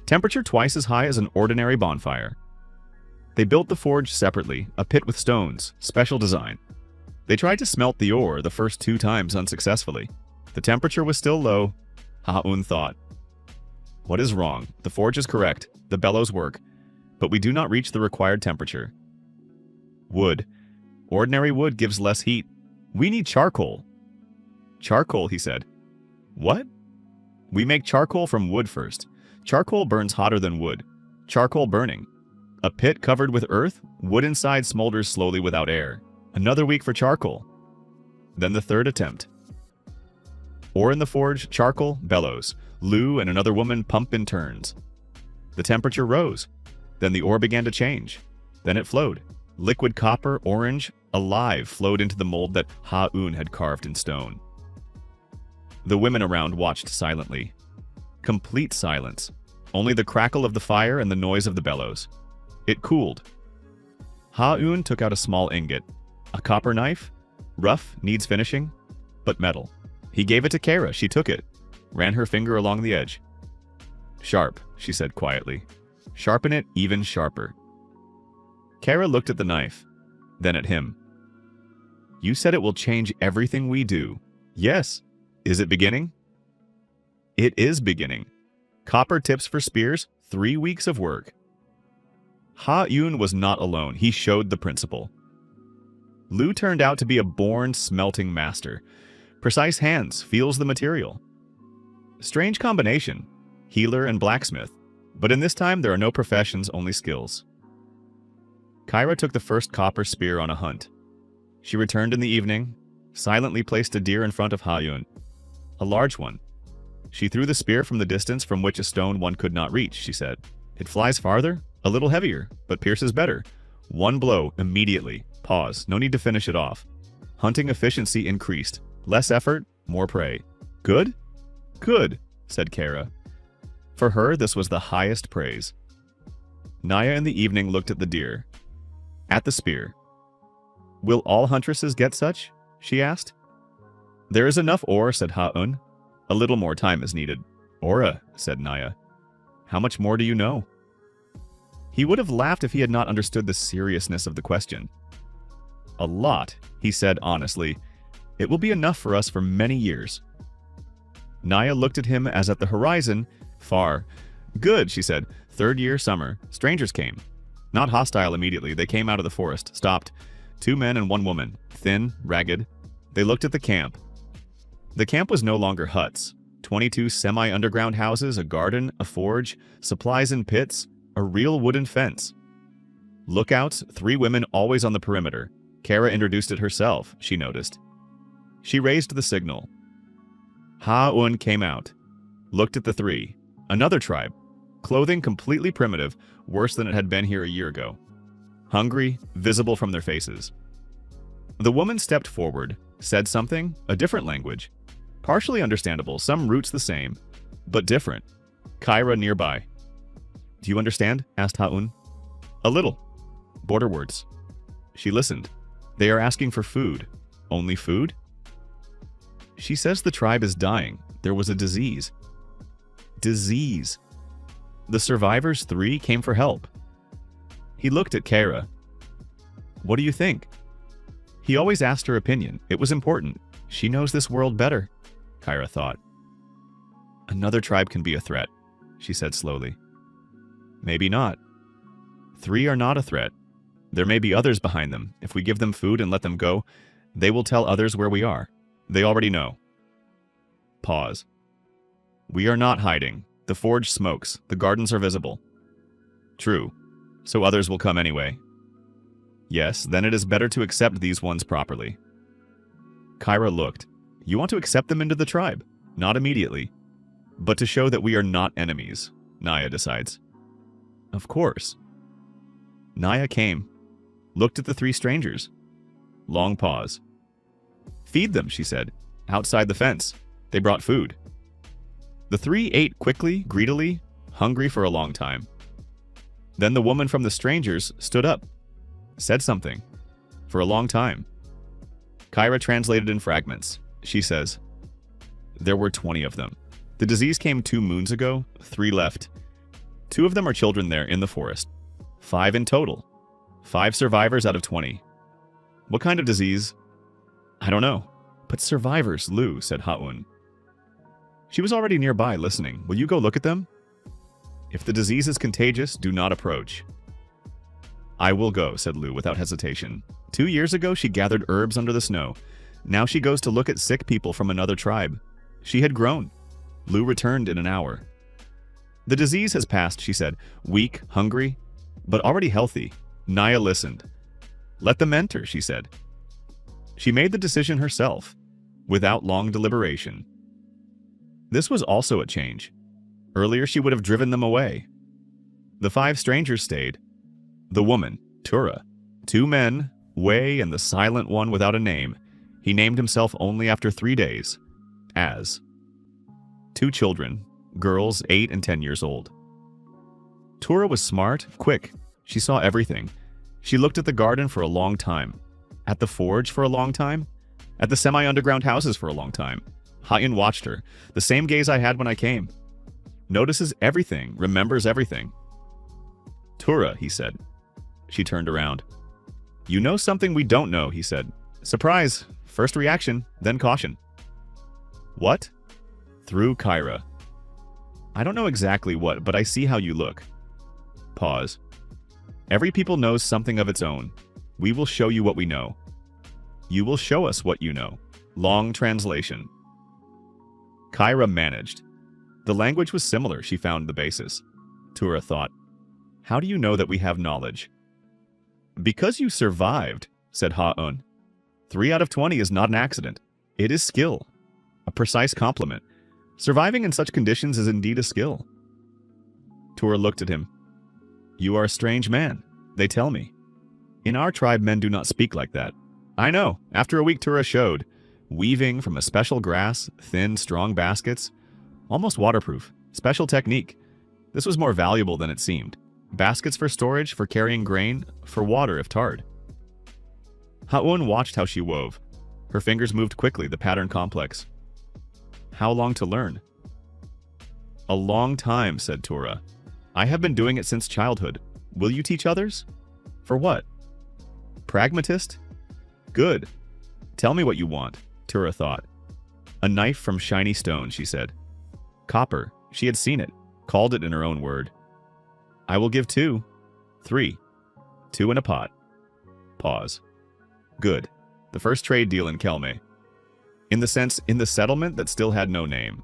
S1: Temperature twice as high as an ordinary bonfire. They built the forge separately, a pit with stones, special design. They tried to smelt the ore the first 2 times unsuccessfully. The temperature was still low, Ha-eun thought. What is wrong? The forge is correct, the bellows work, but we do not reach the required temperature. Wood. Ordinary wood gives less heat. We need charcoal. Charcoal, he said. What? We make charcoal from wood first. Charcoal burns hotter than wood. Charcoal burning. A pit covered with earth, wood inside smolders slowly without air. Another week for charcoal. Then the 3rd attempt. Ore in the forge, charcoal, bellows. Lu and another woman pump in turns. The temperature rose. Then the ore began to change. Then it flowed. Liquid copper, orange, alive flowed into the mold that Ha-eun had carved in stone. The women around watched silently. Complete silence. Only the crackle of the fire and the noise of the bellows. It cooled. Ha-eun took out a small ingot. A copper knife? Rough, needs finishing, but metal. He gave it to Kara. She took it, ran her finger along the edge. Sharp, she said quietly. Sharpen it even sharper. Kara looked at the knife, then at him. You said it will change everything we do. Yes. Is it beginning? It is beginning. Copper tips for spears, 3 weeks of work. Ha-Eun was not alone. He showed the principle. Lu turned out to be a born smelting master. Precise hands, feels the material. Strange combination, healer and blacksmith. But in this time, there are no professions, only skills. Kyra took the first copper spear on a hunt. She returned in the evening, silently placed a deer in front of Ha-Eun. A large one. She threw the spear from the distance from which a stone one could not reach, she said. It flies farther, a little heavier, but pierces better. One blow, immediately. Pause, no need to finish it off. Hunting efficiency increased. Less effort, more prey. Good? Good, said Kara. For her, this was the highest praise. Naya in the evening looked at the deer. At the spear. Will all huntresses get such? She asked. There is enough ore, said Ha-Eun. A little more time is needed. Ora, said Naya. How much more do you know? He would have laughed if he had not understood the seriousness of the question. A lot, he said honestly. It will be enough for us for many years. Naya looked at him as at the horizon, far. Good, she said. 3rd year summer. Strangers came. Not hostile immediately. They came out of the forest, stopped. 2 men and 1 woman, thin, ragged. They looked at the camp. The camp was no longer huts. 22 semi-underground houses, a garden, a forge, supplies in pits, a real wooden fence. Lookouts, 3 women always on the perimeter. Kara introduced it herself, she noticed. She raised the signal. Ha-Eun came out, looked at the 3. Another tribe. Clothing completely primitive, worse than it had been here a year ago. Hungry, visible from their faces. The woman stepped forward, said something, a different language. Partially understandable, some roots the same, but different. Kyra nearby. Do you understand? Asked Ha-Eun. A little. Border words. She listened. They are asking for food. Only food? She says the tribe is dying. There was a disease. Disease. The survivors 3 came for help. He looked at Kara. What do you think? He always asked her opinion. It was important. She knows this world better, Kyra thought. Another tribe can be a threat, she said slowly. Maybe not. 3 are not a threat. There may be others behind them. If we give them food and let them go, they will tell others where we are. They already know. Pause. We are not hiding. The forge smokes. The gardens are visible. True. So others will come anyway. Yes, then it is better to accept these ones properly. Kyra looked. You want to accept them into the tribe? Not immediately. But to show that we are not enemies, Naya decides. Of course. Naya came. Looked at the 3 strangers. Long pause. Feed them, she said. Outside the fence. They brought food. The 3 ate quickly, greedily, hungry for a long time. Then the woman from the strangers stood up. Said something. For a long time. Kyra translated in fragments. She says, there were 20 of them. The disease came 2 moons ago, 3 left. 2 of them are children there in the forest. 5 in total. 5 survivors out of 20. What kind of disease? I don't know. But survivors, Lu, said Ha-Eun. She was already nearby listening. Will you go look at them? If the disease is contagious, do not approach. I will go, said Lu without hesitation. 2 years ago, she gathered herbs under the snow. Now she goes to look at sick people from another tribe. She had grown. Lu returned in an hour. The disease has passed, she said. Weak, hungry, but already healthy. Naya listened. Let them enter, she said. She made the decision herself, without long deliberation. This was also a change. Earlier she would have driven them away. The 5 strangers stayed. The woman, Tura. 2 men, Wei and the silent one without a name. He named himself only after 3 days. As. 2 children, girls 8 and 10 years old. Tura was smart, quick. She saw everything. She looked at the garden for a long time. At the forge for a long time. At the semi-underground houses for a long time. Ha-yun watched her, the same gaze I had when I came. Notices everything, remembers everything. Tura, he said. She turned around. You know something we don't know, he said. Surprise. First reaction, then caution. What? Through Kyra. I don't know exactly what, but I see how you look. Pause. Every people knows something of its own. We will show you what we know. You will show us what you know. Long translation. Kyra managed. The language was similar, she found the basis. Tura thought. How do you know that we have knowledge? Because you survived, said Ha-un. 3 out of 20 is not an accident. It is skill. A precise compliment. Surviving in such conditions is indeed a skill. Tura looked at him. You are a strange man, they tell me. In our tribe, men do not speak like that. I know. After a week, Tura showed. Weaving from a special grass, thin, strong baskets. Almost waterproof. Special technique. This was more valuable than it seemed. Baskets for storage, for carrying grain, for water if tarred. Ha-un watched how she wove. Her fingers moved quickly, the pattern complex. How long to learn? A long time, said Tura. I have been doing it since childhood. Will you teach others? For what? Pragmatist? Good. Tell me what you want, Tura thought. A knife from shiny stone, she said. Copper. She had seen it, called it in her own word. I will give 2. 3. 2 in a pot. Pause. Good. The first trade deal in Kelme. In the sense, in the settlement that still had no name.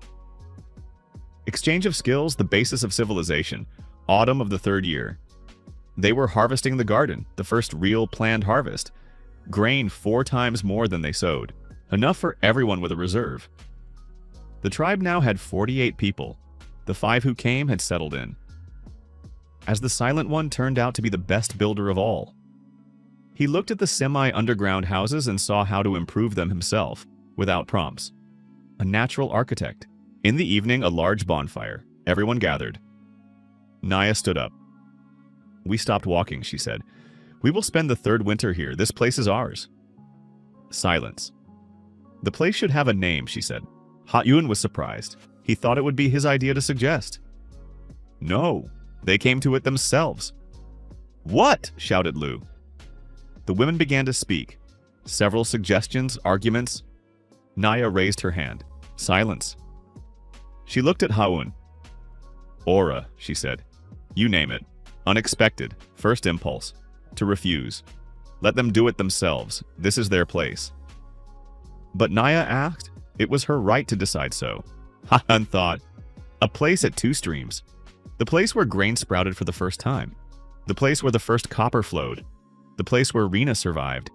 S1: Exchange of skills, the basis of civilization. Autumn of the 3rd year. They were harvesting the garden, the first real planned harvest. Grain 4 times more than they sowed. Enough for everyone with a reserve. The tribe now had 48 people. The 5 who came had settled in. As the Silent One turned out to be the best builder of all. He looked at the semi-underground houses and saw how to improve them himself, without prompts. A natural architect. In the evening, a large bonfire. Everyone gathered. Naya stood up. We stopped walking, she said. We will spend the 3rd winter here. This place is ours. Silence. The place should have a name, she said. Ha-yun was surprised. He thought it would be his idea to suggest. No, they came to it themselves. What? Shouted Lu. The women began to speak. Several suggestions, arguments. Naya raised her hand. Silence. She looked at Ha-un. Aura, she said. You name it. Unexpected. First impulse. To refuse. Let them do it themselves. This is their place. But Naya asked. It was her right to decide so. Ha-un thought. A place at 2 streams. The place where grain sprouted for the first time. The place where the first copper flowed. The place where Rena survived.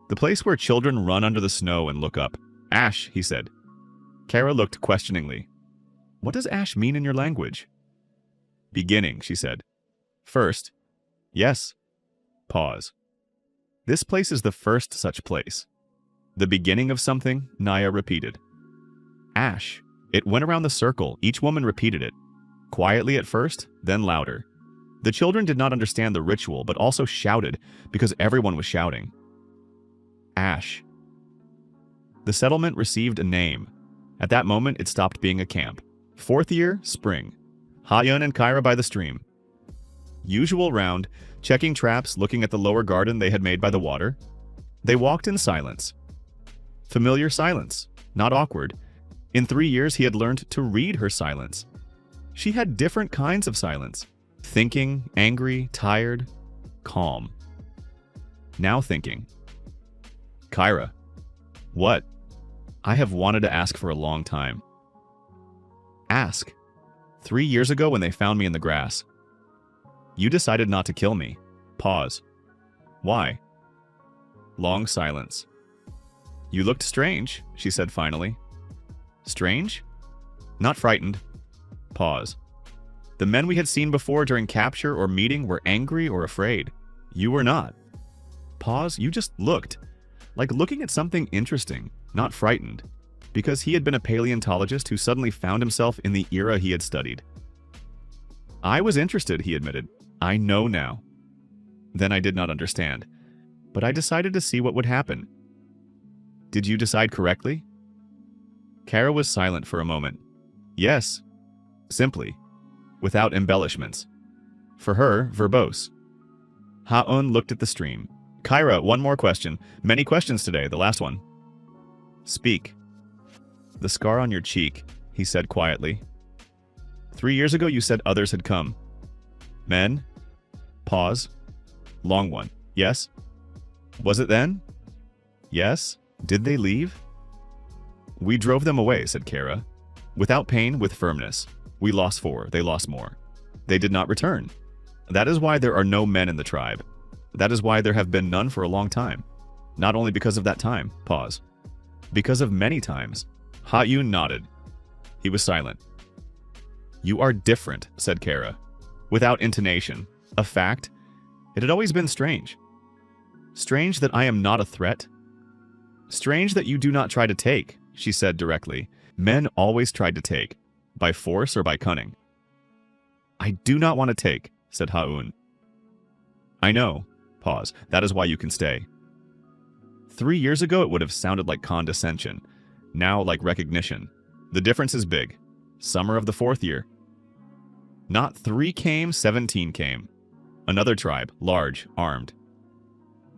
S1: The place where children run under the snow and look up. Ash, he said. Kara looked questioningly. What does ash mean in your language? Beginning, she said. First. Yes. Pause. This place is the first such place. The beginning of something, Naya repeated. Ash. It went around the circle. Each woman repeated it. Quietly at first, then louder. The children did not understand the ritual, but also shouted, because everyone was shouting. Ash. The settlement received a name. At that moment, it stopped being a camp. 4th year, spring. Ha-yun and Kyra by the stream. Usual round, checking traps, looking at the lower garden they had made by the water. They walked in silence. Familiar silence, not awkward. In 3 years, he had learned to read her silence. She had different kinds of silence. Thinking, angry, tired, calm. Now thinking. Kyra. What? I have wanted to ask for a long time. Ask. 3 years ago when they found me in the grass. You decided not to kill me. Pause. Why? Long silence. You looked strange, she said finally. Strange? Not frightened. Pause. The men we had seen before during capture or meeting were angry or afraid. You were not. Pause. You just looked. Like looking at something interesting, not frightened. Because he had been a paleontologist who suddenly found himself in the era he had studied. I was interested, he admitted. I know now. Then I did not understand. But I decided to see what would happen. Did you decide correctly? Kara was silent for a moment. Yes. Simply. Without embellishments. For her, verbose. Ha-un looked at the stream. Kyra, one more question. Many questions today, the last one. Speak. The scar on your cheek, he said quietly. 3 years ago you said others had come. Men? Pause. Long one. Yes? Was it then? Yes? Did they leave? We drove them away, said Kara. Without pain, with firmness. We lost 4, they lost more. They did not return. That is why there are no men in the tribe. That is why there have been none for a long time. Not only because of that time. Pause. Because of many times. Ha-Yun nodded. He was silent. You are different, said Kara. Without intonation. A fact. It had always been strange. Strange that I am not a threat. Strange that you do not try to take, she said directly. Men always tried to take. By force or by cunning. I do not want to take, said Ha-Un. I know. Pause. That is why you can stay. 3 years ago it would have sounded like condescension. Now like recognition. The difference is big. Summer of the 4th year. Not 3 came, 17 came. Another tribe, large, armed.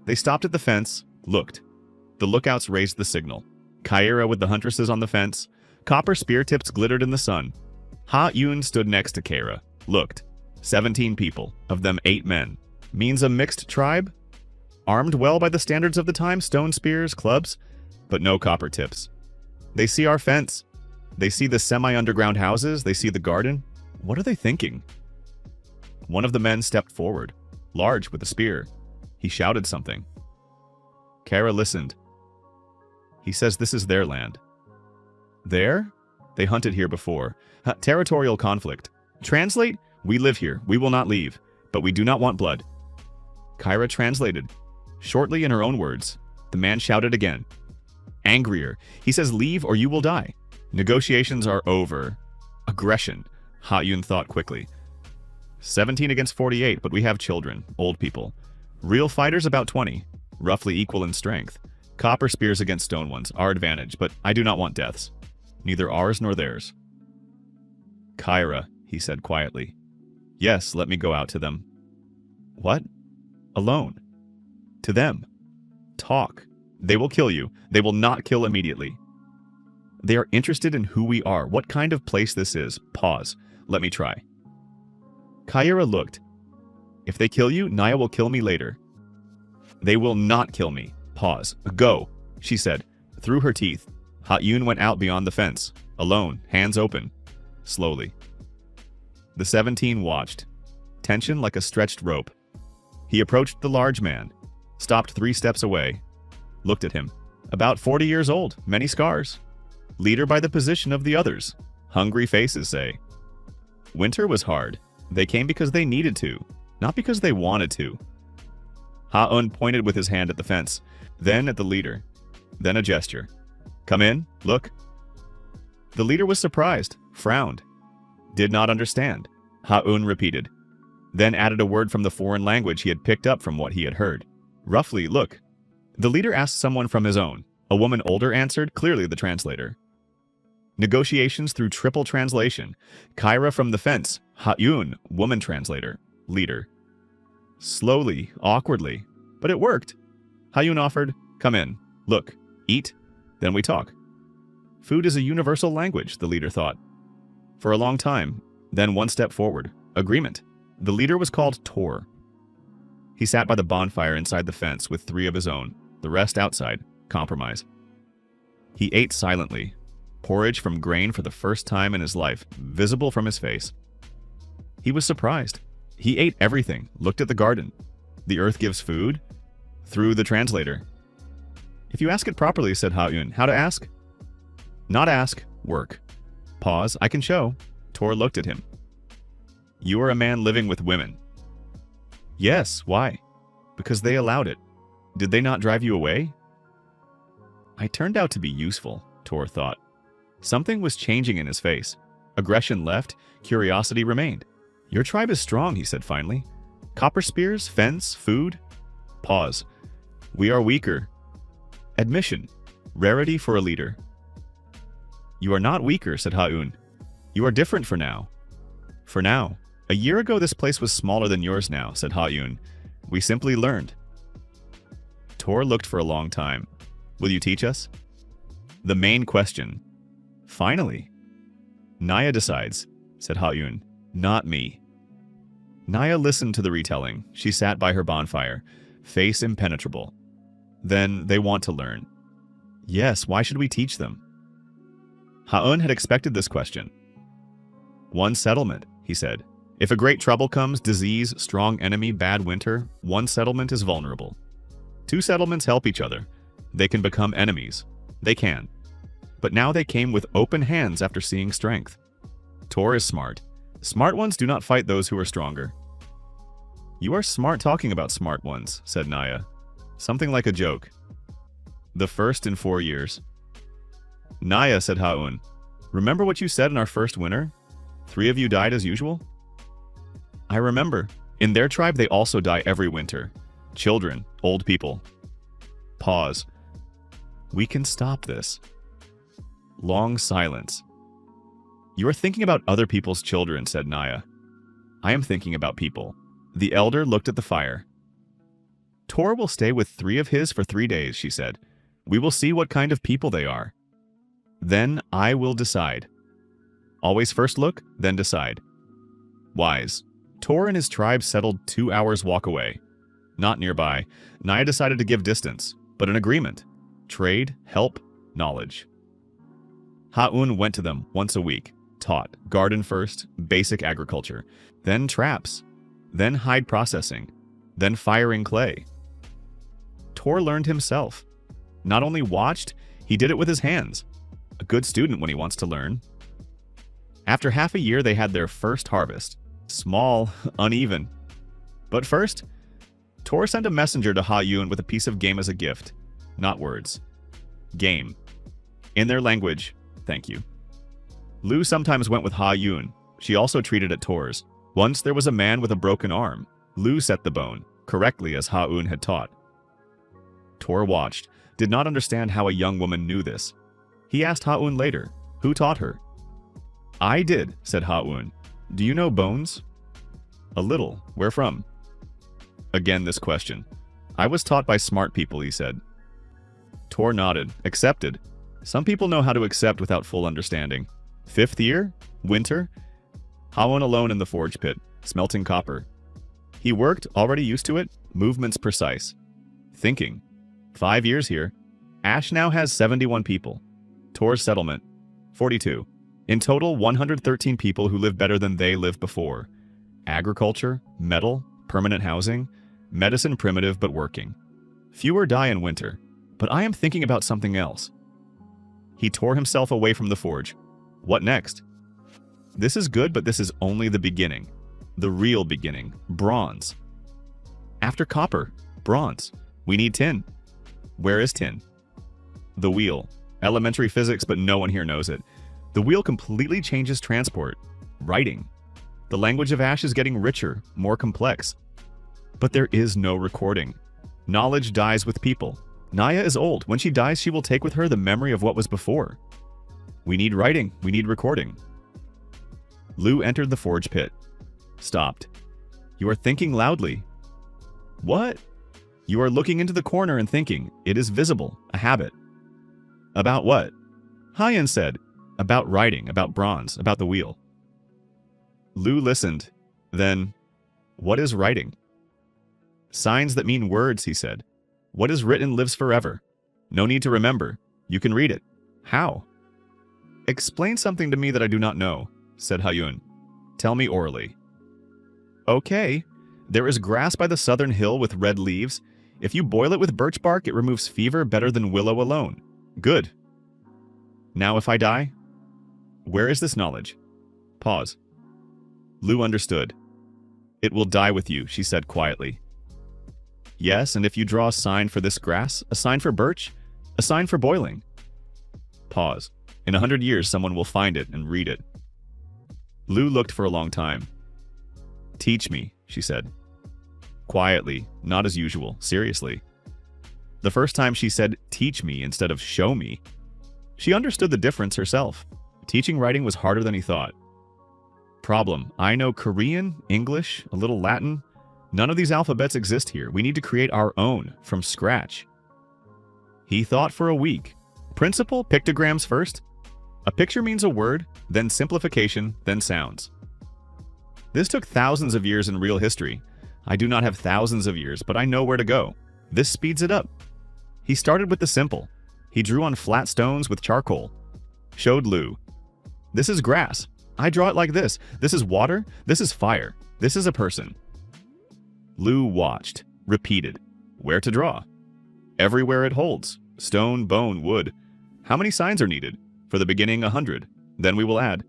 S1: They stopped at the fence, looked. The lookouts raised the signal. Kyra with the huntresses on the fence. Copper spear tips glittered in the sun. Ha-Yun stood next to Kara, looked. 17 people, of them 8 men. Means a mixed tribe? Armed well by the standards of the time, stone spears, clubs, but no copper tips. They see our fence. They see the semi-underground houses. They see the garden. What are they thinking? One of the men stepped forward, large with a spear. He shouted something. Kara listened. He says this is their land. There? They hunted here before. Territorial conflict. Translate, we live here. We will not leave. But we do not want blood. Kyra translated. Shortly in her own words, the man shouted again. Angrier. He says leave or you will die. Negotiations are over. Aggression. Ha-Yun thought quickly. 17 against 48, but we have children, old people. Real fighters about 20, roughly equal in strength. Copper spears against stone ones, our advantage, but I do not want deaths. Neither ours nor theirs. Kyra, he said quietly. Yes, let me go out to them. What? Alone. To them. Talk. They will kill you. They will not kill immediately. They are interested in who we are, what kind of place this is. Pause. Let me try. Kyra looked. If they kill you, Naya will kill me later. They will not kill me. Pause. Go, she said, through her teeth. Ha-Yun went out beyond the fence, alone, hands open, slowly. The 17 watched, tension like a stretched rope. He approached the large man, stopped 3 steps away, looked at him. About 40 years old, many scars. Leader by the position of the others. Hungry faces say. Winter was hard. They came because they needed to, not because they wanted to. Ha-Un pointed with his hand at the fence, then at the leader, then a gesture. Come in, look. The leader was surprised, frowned, did not understand. Ha-Un repeated, then added a word from the foreign language he had picked up from what he had heard. Roughly, look. The leader asked someone from his own. A woman older answered, clearly the translator. Negotiations through triple translation. Kyra from the fence. Ha-Yun, woman translator. Leader. Slowly, awkwardly. But it worked. Ha-Yun offered, come in, look, eat, then we talk. Food is a universal language, the leader thought. For a long time, then one step forward. Agreement. The leader was called Tor. He sat by the bonfire inside the fence with 3 of his own, the rest outside. Compromise. He ate silently. Porridge from grain for the first time in his life, visible from his face. He was surprised. He ate everything, looked at the garden. The earth gives food? Through the translator. If you ask it properly, said Ha-Yun. How to ask? Not ask, work. Pause, I can show. Tor looked at him. You are a man living with women. Yes, why? Because they allowed it. Did they not drive you away? I turned out to be useful, Tor thought. Something was changing in his face. Aggression left, curiosity remained. Your tribe is strong, he said finally. Copper spears, fence, food. Pause. We are weaker. Admission. Rarity for a leader. You are not weaker, said Ha-un. You are different for now. For now. A year ago this place was smaller than yours now, said Ha-un. We simply learned. Tor looked for a long time. Will you teach us? The main question. Finally. Naya decides, said Ha-un. Not me. Naya listened to the retelling. She sat by her bonfire, face impenetrable. Then they want to learn. Yes, why should we teach them? Ha-un had expected this question. One settlement, he said. If a great trouble comes, disease, strong enemy, bad winter, one settlement is vulnerable. Two settlements help each other. They can become enemies. They can. But now they came with open hands after seeing strength. Tor is smart. Smart ones do not fight those who are stronger. You are smart talking about smart ones, said Naya. Something like a joke. The first in 4 years. Naya, said Ha-un. Remember what you said in our first winter? 3 of you died as usual? I remember. In their tribe they also die every winter. Children, old people. Pause. We can stop this. Long silence. You are thinking about other people's children, said Naya. I am thinking about people. The elder looked at the fire. Tor will stay with 3 of his for 3 days, she said. We will see what kind of people they are. Then I will decide. Always first look, then decide. Wise. Tor and his tribe settled 2 hours walk away. Not nearby. Naya decided to give distance, but an agreement. Trade, help, knowledge. Ha-un went to them once a week. Taught garden first, basic agriculture, then traps, then hide processing, then firing clay. Tor learned himself. Not only watched, he did it with his hands. A good student when he wants to learn. After half a year, they had their first harvest. Small, uneven. But first, Tor sent a messenger to Ha-un with a piece of game as a gift. Not words. Game. In their language, thank you. Lu sometimes went with Ha-un. She also treated at Tor's. Once there was a man with a broken arm. Lu set the bone, correctly as Ha-un had taught. Tor watched, did not understand how a young woman knew this. He asked Ha-un later, who taught her? I did, said Ha-un. Do you know bones? A little. Where from? Again this question. I was taught by smart people, he said. Tor nodded, accepted. Some people know how to accept without full understanding. 5th year? Winter? Ha-un alone in the forge pit, smelting copper. He worked, already used to it, movements precise. Thinking. 5 years here. Ash now has 71 people. Tor's settlement. 42. In total, 113 people who live better than they lived before. Agriculture, metal, permanent housing, medicine primitive but working. Fewer die in winter. But I am thinking about something else. He tore himself away from the forge. What next? This is good, but this is only the beginning. The real beginning. Bronze. After copper, bronze. We need tin. Where is tin? The wheel. Elementary physics, but no one here knows it. The wheel completely changes transport. Writing. The language of Ash is getting richer, more complex. But there is no recording. Knowledge dies with people. Naya is old. When she dies, she will take with her the memory of what was before. We need writing. We need recording. Lu entered the forge pit. Stopped. You are thinking loudly. What? You are looking into the corner and thinking. It is visible. A habit. About what? Ha-un said. About writing, about bronze, about the wheel. Lu listened. Then, what is writing? Signs that mean words, he said. What is written lives forever. No need to remember. You can read it. How? Explain something to me that I do not know, said Ha-un. Tell me orally. Okay. There is grass by the southern hill with red leaves. If you boil it with birch bark, it removes fever better than willow alone. Good. Now if I die? Where is this knowledge? Pause. Lu understood. It will die with you, she said quietly. Yes, and if you draw a sign for this grass, a sign for birch, a sign for boiling. Pause. In 100 years, someone will find it and read it. Lu looked for a long time. Teach me, she said. Quietly, not as usual, seriously. The first time she said, teach me instead of show me. She understood the difference herself. Teaching writing was harder than he thought. Problem: I know Korean, English, a little Latin. None of these alphabets exist here. We need to create our own, from scratch. He thought for a week. Principle: pictograms first. A picture means a word, then simplification, then sounds. This took thousands of years in real history. I do not have thousands of years, but I know where to go. This speeds it up. He started with the simple. He drew on flat stones with charcoal. Showed Lu. This is grass. I draw it like this. This is water. This is fire. This is a person. Lu watched. Repeated. Where to draw? Everywhere it holds. Stone, bone, wood. How many signs are needed? For the beginning, 100. Then we will add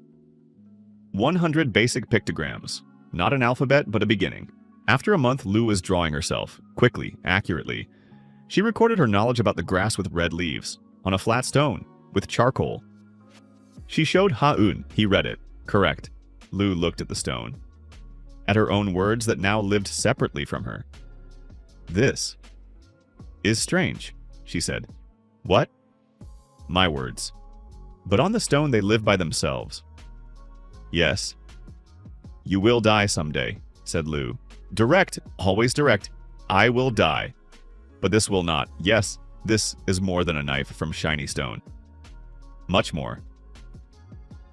S1: 100 basic pictograms. Not an alphabet, but a beginning. After a month, Lu was drawing herself. Quickly, accurately. She recorded her knowledge about the grass with red leaves. On a flat stone. With charcoal. She showed Ha-un. He read it. Correct. Lu looked at the stone. At her own words that now lived separately from her. This is strange, she said. What? My words. But on the stone they live by themselves. Yes. You will die someday, said Lu. Direct, always direct. I will die. But this will not. Yes, this is more than a knife from shiny stone. Much more.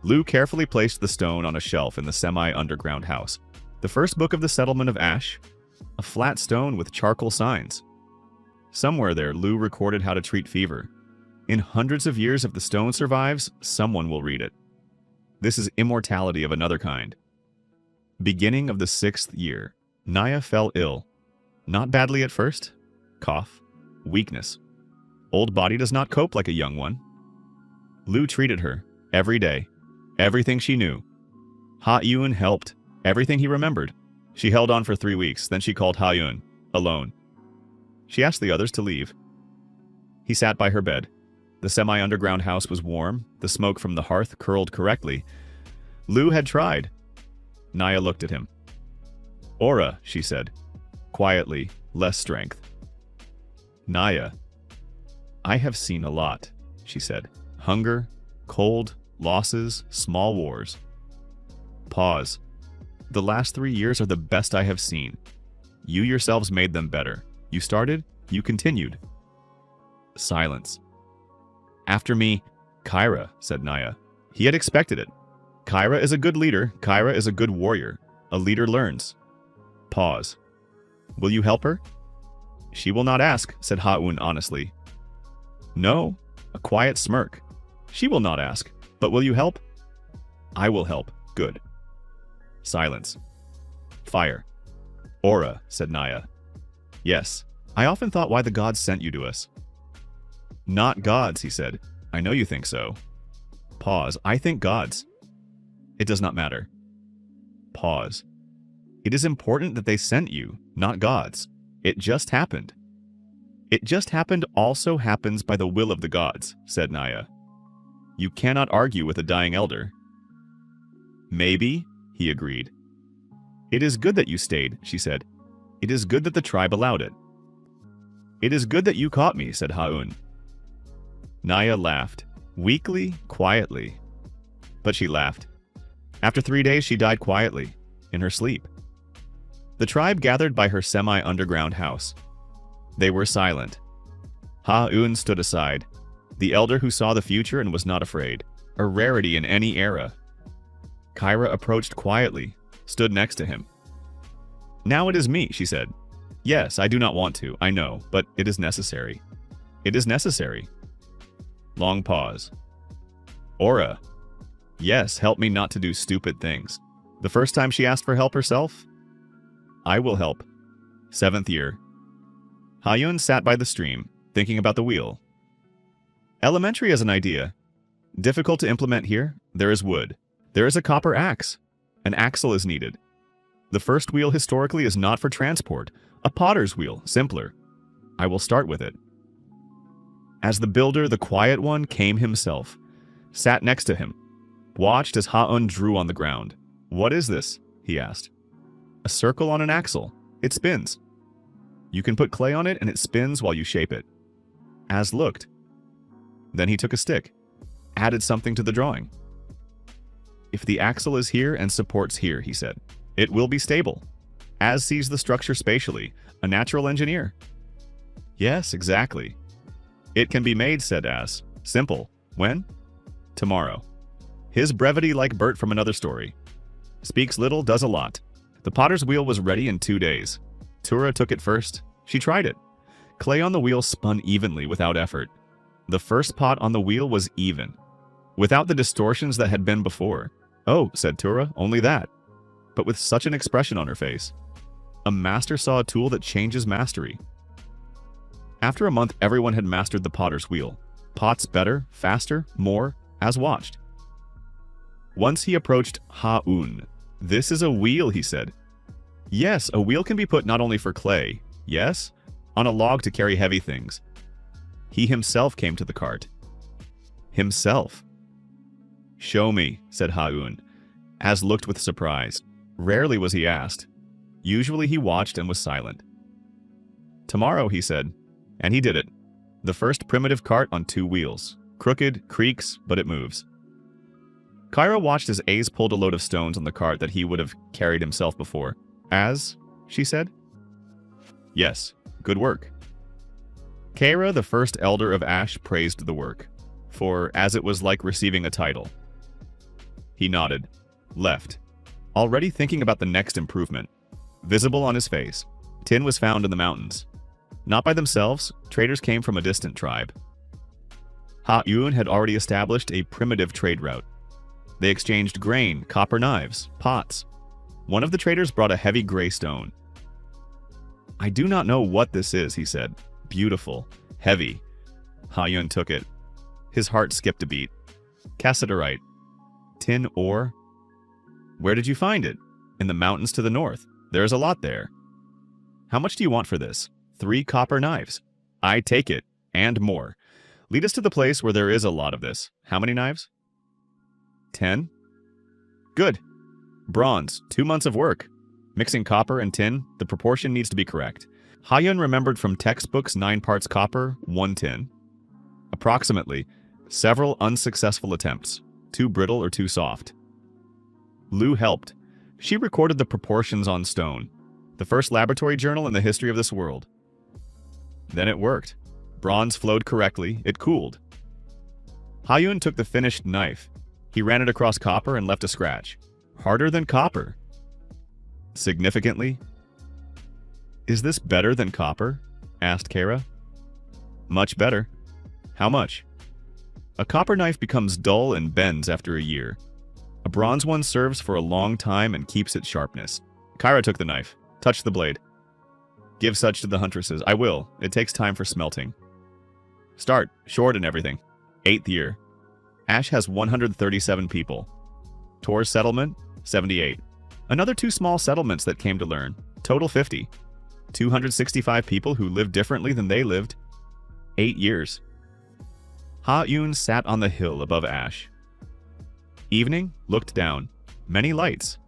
S1: Lu carefully placed the stone on a shelf in the semi-underground house. The first book of the settlement of Ash. A flat stone with charcoal signs. Somewhere there, Lu recorded how to treat fever. In hundreds of years, if the stone survives, someone will read it. This is immortality of another kind. Beginning of the 6th year. Naya fell ill. Not badly at first. Cough. Weakness. Old body does not cope like a young one. Lu treated her. Every day. Everything she knew. Ha-yun helped. Everything he remembered. She held on for 3 weeks, then she called Ha-yun. Alone. She asked the others to leave. He sat by her bed. The semi-underground house was warm. The smoke from the hearth curled correctly. Lu had tried. Naya looked at him. Aura, she said. Quietly, less strength. Naya. I have seen a lot, she said. Hunger, cold, losses, small wars. Pause. The last 3 years are the best I have seen. You yourselves made them better. You started, you continued. Silence. After me, Kyra, said Naya. He had expected it. Kyra is a good leader. Kyra is a good warrior. A leader learns. Pause. Will you help her? She will not ask, said Ha-un honestly. No, a quiet smirk. She will not ask, but will you help? I will help. Good. Silence. Fire. Aura, said Naya. Yes, I often thought why the gods sent you to us. Not gods, he said. I know you think so. Pause. I think gods. It does not matter. Pause. It is important that they sent you, not gods. It just happened. It just happened also happens by the will of the gods, said Naya. You cannot argue with a dying elder. Maybe, he agreed. It is good that you stayed, she said. It is good that the tribe allowed it. It is good that you caught me, said Ha-un. Naya laughed, weakly, quietly. But she laughed. After 3 days, she died quietly, in her sleep. The tribe gathered by her semi-underground house. They were silent. Ha-un stood aside, the elder who saw the future and was not afraid, a rarity in any era. Kyra approached quietly, stood next to him. Now it is me, she said. Yes, I do not want to, I know, but it is necessary. It is necessary. Long pause. Aura. Yes, help me not to do stupid things. The first time she asked for help herself? I will help. 7th year. Ha-yun sat by the stream, thinking about the wheel. Elementary as an idea. Difficult to implement here. There is wood. There is a copper axe. An axle is needed. The first wheel historically is not for transport. A potter's wheel, simpler. I will start with it. As the builder, the quiet one came himself, sat next to him, watched as Ha-un drew on the ground. What is this? He asked. A circle on an axle. It spins. You can put clay on it and it spins while you shape it. Az looked. Then he took a stick. added something to the drawing. If the axle is here and supports here, he said, it will be stable. As sees the structure spatially, a natural engineer. Yes, exactly. It can be made, said As. Simple. When? Tomorrow. His brevity like Bert from Another Story. Speaks little, does a lot. The potter's wheel was ready in 2 days. Tura took it first. She tried it. Clay on the wheel spun evenly without effort. The first pot on the wheel was even, without the distortions that had been before. Oh, said Tura, only that. But with such an expression on her face. A master saw a tool that changes mastery. After a month, everyone had mastered the potter's wheel. Pots better, faster, more, as watched. Once he approached Ha-un. This is a wheel, he said. Yes, a wheel can be put not only for clay, yes, on a log to carry heavy things. He himself came to the cart. Himself. Show me, said Ha-un, as looked with surprise. Rarely was he asked. Usually he watched and was silent. Tomorrow, he said, and he did it. The first primitive cart on 2 wheels. Crooked, creaks, but it moves. Kyra watched as Ace pulled a load of stones on the cart that he would have carried himself before. As, she said. Yes, good work. Kyra, the first elder of Ash, praised the work, for as it was like receiving a title. He nodded, left, already thinking about the next improvement. Visible on his face, tin was found in the mountains. Not by themselves, traders came from a distant tribe. Ha-un had already established a primitive trade route. They exchanged grain, copper knives, pots. One of the traders brought a heavy gray stone. I do not know what this is, he said. Beautiful. Heavy. Ha-un took it. His heart skipped a beat. Cassiterite. Tin ore. Where did you find it? In the mountains to the north. There's a lot there. How much do you want for this? 3 copper knives. I take it. And more. Lead us to the place where there is a lot of this. How many knives? 10. Good. Bronze. 2 months of work. Mixing copper and tin, the proportion needs to be correct. Ha-un remembered from textbooks 9 parts copper, 1 tin. Approximately. Several unsuccessful attempts. Too brittle or too soft. Lu helped. She recorded the proportions on stone. The first laboratory journal in the history of this world. Then it worked. Bronze flowed correctly. It cooled. Ha-un took the finished knife. He ran it across copper and left a scratch. Harder than copper. Significantly. Is this better than copper? Asked Kara. Much better. How much? A copper knife becomes dull and bends after a year. A bronze one serves for a long time and keeps its sharpness. Kyra took the knife, touched the blade. Give such to the huntresses. I will. It takes time for smelting. Start. Short and everything. 8th year. Ash has 137 people. Tor's settlement, 78. Another 2 small settlements that came to learn. Total 50. 265 people who lived differently than they lived. 8 years. Ha-un sat on the hill above Ash. Evening, looked down. Many lights.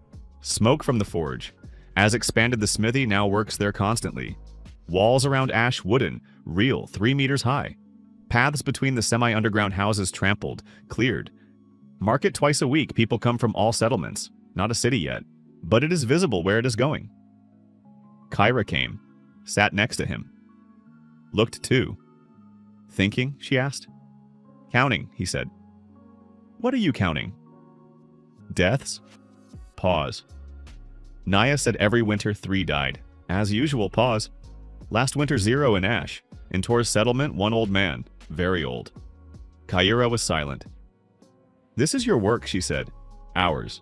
S1: Smoke from the forge. As expanded, the smithy now works there constantly. Walls around Ash wooden, real, 3 meters high. Paths between the semi-underground houses trampled, cleared. Market twice a week, people come from all settlements. Not a city yet, but it is visible where it is going. Kyra came, sat next to him. Looked too. Thinking, she asked. Counting, he said. What are you counting? Deaths? Pause. Naya said every winter 3 died. As usual, pause. Last winter 0 in Ash. In Tor's settlement, 1 old man. Very old. Kyra was silent. This is your work, she said. Ours.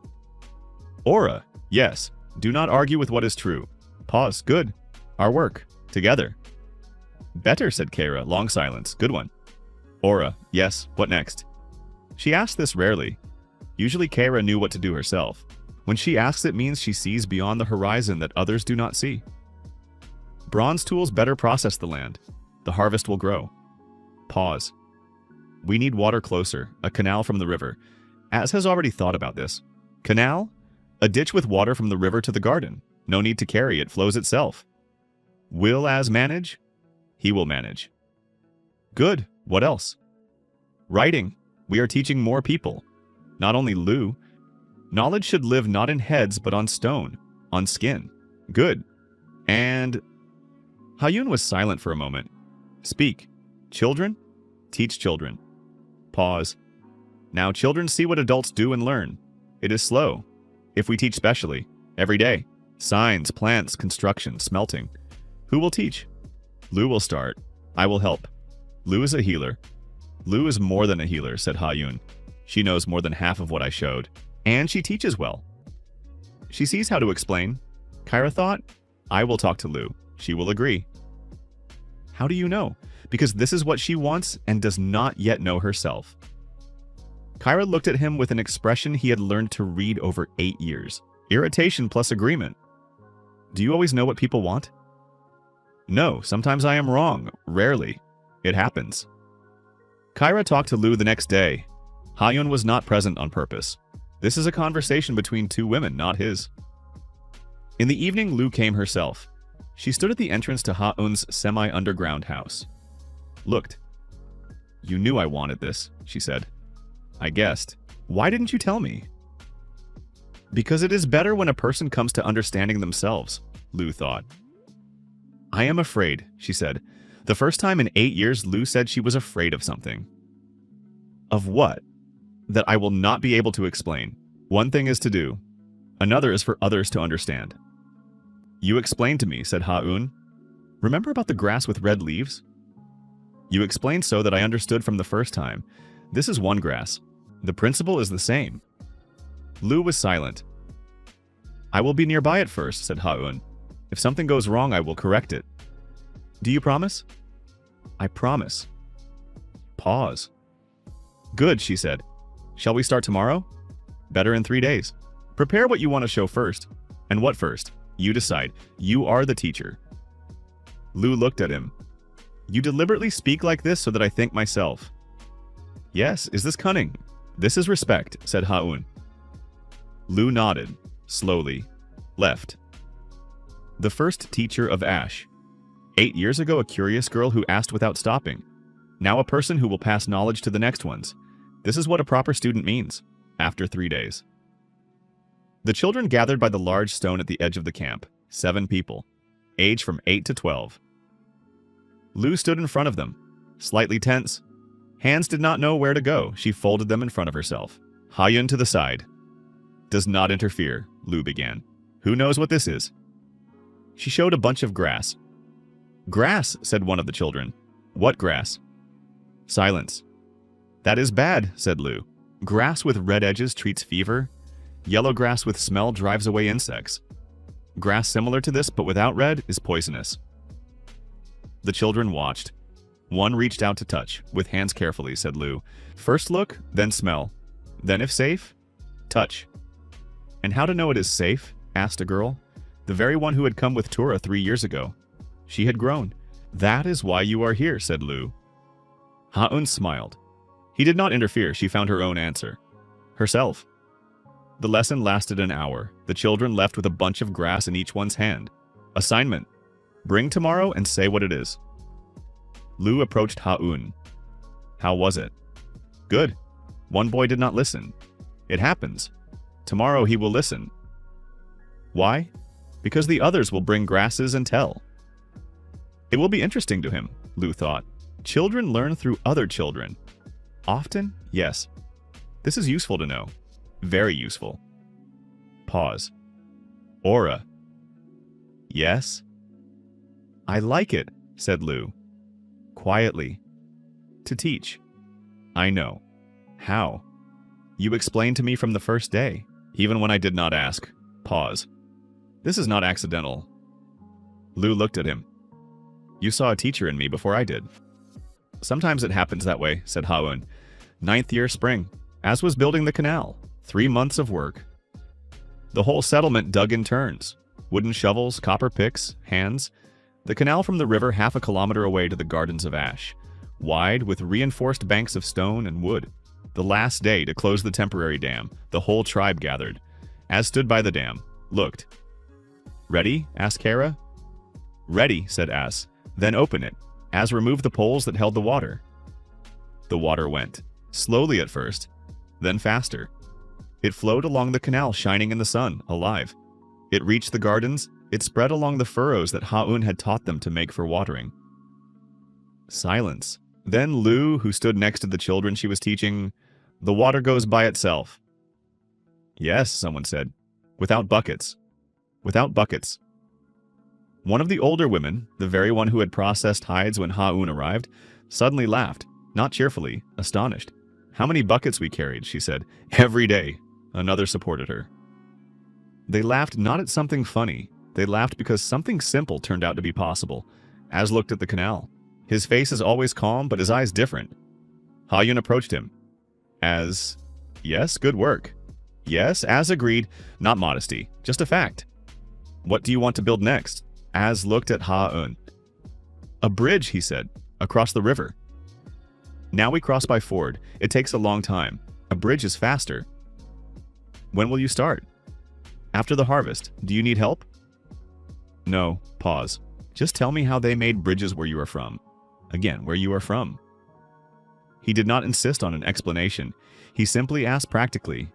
S1: Aura. Yes. Do not argue with what is true. Pause. Good. Our work. Together. Better, said Kyra. Long silence. Good one. Aura. Yes. What next? She asked this rarely. Usually Kyra knew what to do herself. When she asks, it means she sees beyond the horizon that others do not see. Bronze tools better process the land. The harvest will grow. Pause. We need water closer, a canal from the river. Az has already thought about this. Canal? A ditch with water from the river to the garden. No need to carry, it flows itself. Will Az manage? He will manage. Good. What else? Writing. We are teaching more people. Not only Lu. Knowledge should live not in heads but on stone, on skin. Good. And... Hayun was silent for a moment. Speak. Children? Teach children. Pause. Now children see what adults do and learn. It is slow. If we teach specially, every day. Signs, plants, construction, smelting. Who will teach? Lu will start. I will help. Lu is a healer. Lu is more than a healer, said Hayun. She knows more than half of what I showed. And she teaches well. She sees how to explain. Kyra thought, I will talk to Lu. She will agree. How do you know? Because this is what she wants and does not yet know herself. Kyra looked at him with an expression he had learned to read over 8 years. Irritation plus agreement. Do you always know what people want? No, sometimes I am wrong. Rarely. It happens. Kyra talked to Lu the next day. Hayun was not present on purpose. This is a conversation between two women, not his. In the evening, Lu came herself. She stood at the entrance to Hayun's semi-underground house. Looked. You knew I wanted this, she said. I guessed. Why didn't you tell me? Because it is better when a person comes to understanding themselves, Lu thought. I am afraid, she said. The first time in 8 years, Lu said she was afraid of something. Of what? That I will not be able to explain. One thing is to do. Another is for others to understand. You explained to me, said Hayun. Remember about the grass with red leaves? You explained so that I understood from the first time. This is one grass. The principle is the same. Lu was silent. I will be nearby at first, said Hayun. If something goes wrong, I will correct it. Do you promise? I promise. Pause. Good, she said. Shall we start tomorrow? Better in 3 days. Prepare what you want to show first. And what first? You decide. You are the teacher. Lu looked at him. You deliberately speak like this so that I think myself. Yes, is this cunning? This is respect, said Hayun. Lu nodded, slowly, left. The first teacher of Ash. 8 years ago, a curious girl who asked without stopping. Now a person who will pass knowledge to the next ones. This is what a proper student means, after 3 days. The children gathered by the large stone at the edge of the camp, 7 people, age from 8 to 12. Lu stood in front of them, slightly tense. Hands did not know where to go. She folded them in front of herself. Hayun to the side. Does not interfere, Lu began. Who knows what this is? She showed a bunch of grass. Grass, said one of the children. What grass? Silence. That is bad, said Lu. Grass with red edges treats fever. Yellow grass with smell drives away insects. Grass similar to this but without red is poisonous. The children watched. One reached out to touch, with hands carefully, said Lu. First look, then smell. Then if safe, touch. And how to know it is safe? Asked a girl. The very one who had come with Tura 3 years ago. She had grown. That is why you are here, said Lu. Hayun smiled. He did not interfere. She found her own answer. Herself. The lesson lasted an hour. The children left with a bunch of grass in each one's hand. Assignment. Bring tomorrow and say what it is. Lu approached Hayun. How was it? Good. One boy did not listen. It happens. Tomorrow he will listen. Why? Because the others will bring grasses and tell. It will be interesting to him, Lu thought. Children learn through other children. Often? Yes. This is useful to know. Very useful. Pause. Aura. Yes? I like it, said Lu. Quietly. To teach. I know. How? You explained to me from the first day, even when I did not ask. Pause. This is not accidental. Lu looked at him. You saw a teacher in me before I did. Sometimes it happens that way, said Hayun. 9th year spring, as was building the canal. 3 months of work. The whole settlement dug in turns. Wooden shovels, copper picks, hands. The canal from the river 1/2 kilometer away to the Gardens of Ash. Wide, with reinforced banks of stone and wood. The last day to close the temporary dam, the whole tribe gathered. As stood by the dam, looked. Ready? Asked Kara. Ready, said As. Then open it. As removed the poles that held the water. The water went. Slowly at first, then faster. It flowed along the canal, shining in the sun, alive. It reached the gardens. It spread along the furrows that Ha-un had taught them to make for watering. Silence. Then Lu, who stood next to the children she was teaching, "The water goes by itself." "Yes," someone said. "Without buckets." "Without buckets." One of the older women, the very one who had processed hides when Ha-un arrived, suddenly laughed, not cheerfully, astonished. "How many buckets we carried," she said. "Every day." Another supported her. They laughed not at something funny. They laughed because something simple turned out to be possible. Az looked at the canal. His face is always calm, but his eyes different. Ha-un approached him. "Az, yes, good work." "Yes," Az agreed, not modesty, just a fact. "What do you want to build next?" Az looked at Ha-un. "A bridge," he said, "across the river." "Now we cross by ford. It takes a long time. A bridge is faster." "When will you start?" "After the harvest. Do you need help?" "No." Pause. "Just tell me how they made bridges where you are from." Again, where you are from. He did not insist on an explanation. He simply asked practically.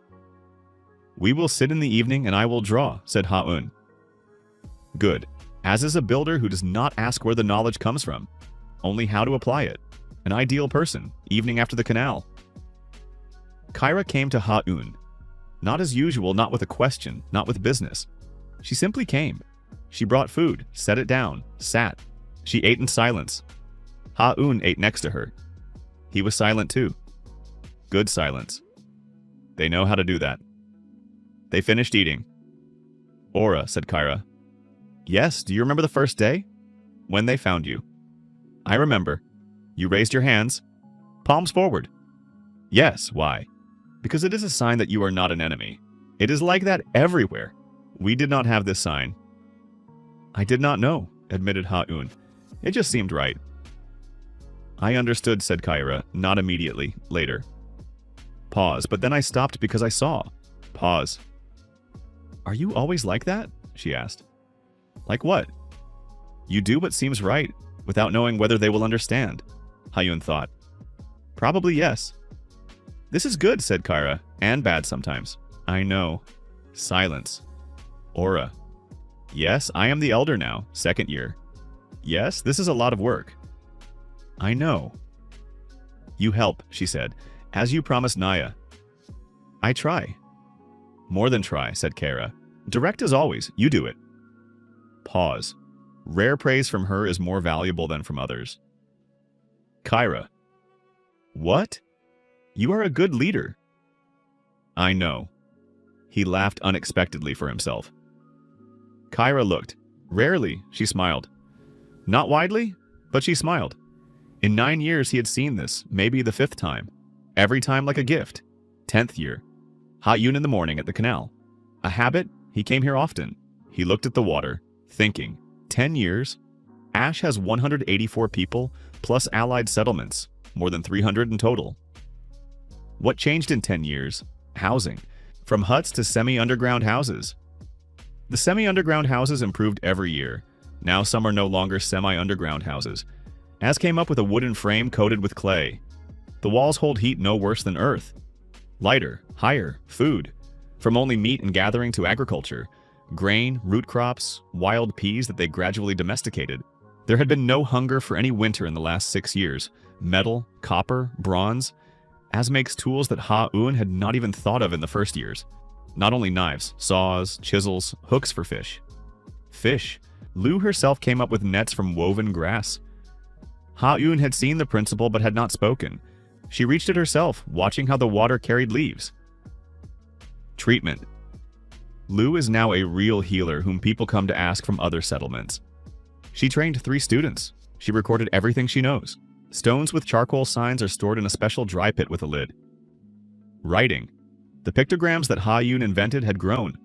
S1: "We will sit in the evening and I will draw," said Ha-un. Good. Az is a builder who does not ask where the knowledge comes from, only how to apply it. An ideal person, evening after the canal. Kyra came to Ha-un. Not as usual, not with a question, not with business. She simply came. She brought food, set it down, sat. She ate in silence. Ha-un ate next to her. He was silent too. Good silence. They know how to do that. They finished eating. "Ora," said Kyra. "Yes, do you remember the first day?" "When they found you." "I remember. You raised your hands. Palms forward." "Yes, why?" "Because it is a sign that you are not an enemy. It is like that everywhere. We did not have this sign." "I did not know," admitted Ha-un. "It just seemed right." "I understood," said Kyra, not immediately, later. Pause, but then I stopped because I saw. Pause. "Are you always like that?" she asked. "Like what?" "You do what seems right, without knowing whether they will understand," Ha-un thought. "Probably yes." "This is good," said Kyra, "and bad sometimes." "I know." Silence. Ora. "Yes, I am the elder now, second year." "Yes, this is a lot of work." "I know." "You help," she said, "as you promised Naya." "I try." "More than try," said Kyra. "Direct as always, you do it." Pause. Rare praise from her is more valuable than from others. Kyra. "What? You are a good leader." "I know." He laughed unexpectedly for himself. Kyra looked. Rarely, she smiled. Not widely, but she smiled. In 9 years he had seen this, maybe the 5th time. Every time like a gift. 10th year. Ha-un in the morning at the canal. A habit, he came here often. He looked at the water, thinking, 10 years? Ash has 184 people, plus allied settlements, more than 300 in total. What changed in 10 years? Housing. From huts to semi-underground houses. The semi-underground houses improved every year. Now some are no longer semi-underground houses. Az came up with a wooden frame coated with clay. The walls hold heat no worse than earth. Lighter, higher, food. From only meat and gathering to agriculture. Grain, root crops, wild peas that they gradually domesticated. There had been no hunger for any winter in the last 6 years. Metal, copper, bronze. Az makes tools that Ha-un had not even thought of in the first years. Not only knives, saws, chisels, hooks for fish. Fish. Lu herself came up with nets from woven grass. Ha-un had seen the principle but had not spoken. She reached it herself, watching how the water carried leaves. Treatment. Lu is now a real healer whom people come to ask from other settlements. She trained 3 students. She recorded everything she knows. Stones with charcoal signs are stored in a special dry pit with a lid. Writing. The pictograms that Ha-un invented had grown.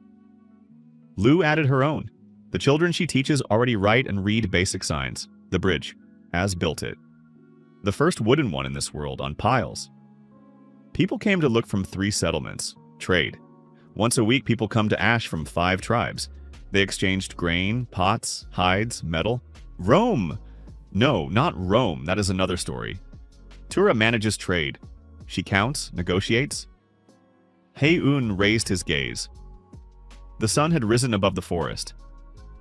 S1: Lu added her own. The children she teaches already write and read basic signs. The bridge. Az built it. The first wooden one in this world, on piles. People came to look from 3 settlements. Trade. Once a week people come to Ash from 5 tribes. They exchanged grain, pots, hides, metal. Rome! No, not Rome, that is another story. Tura manages trade. She counts, negotiates. Hae-un raised his gaze. The sun had risen above the forest.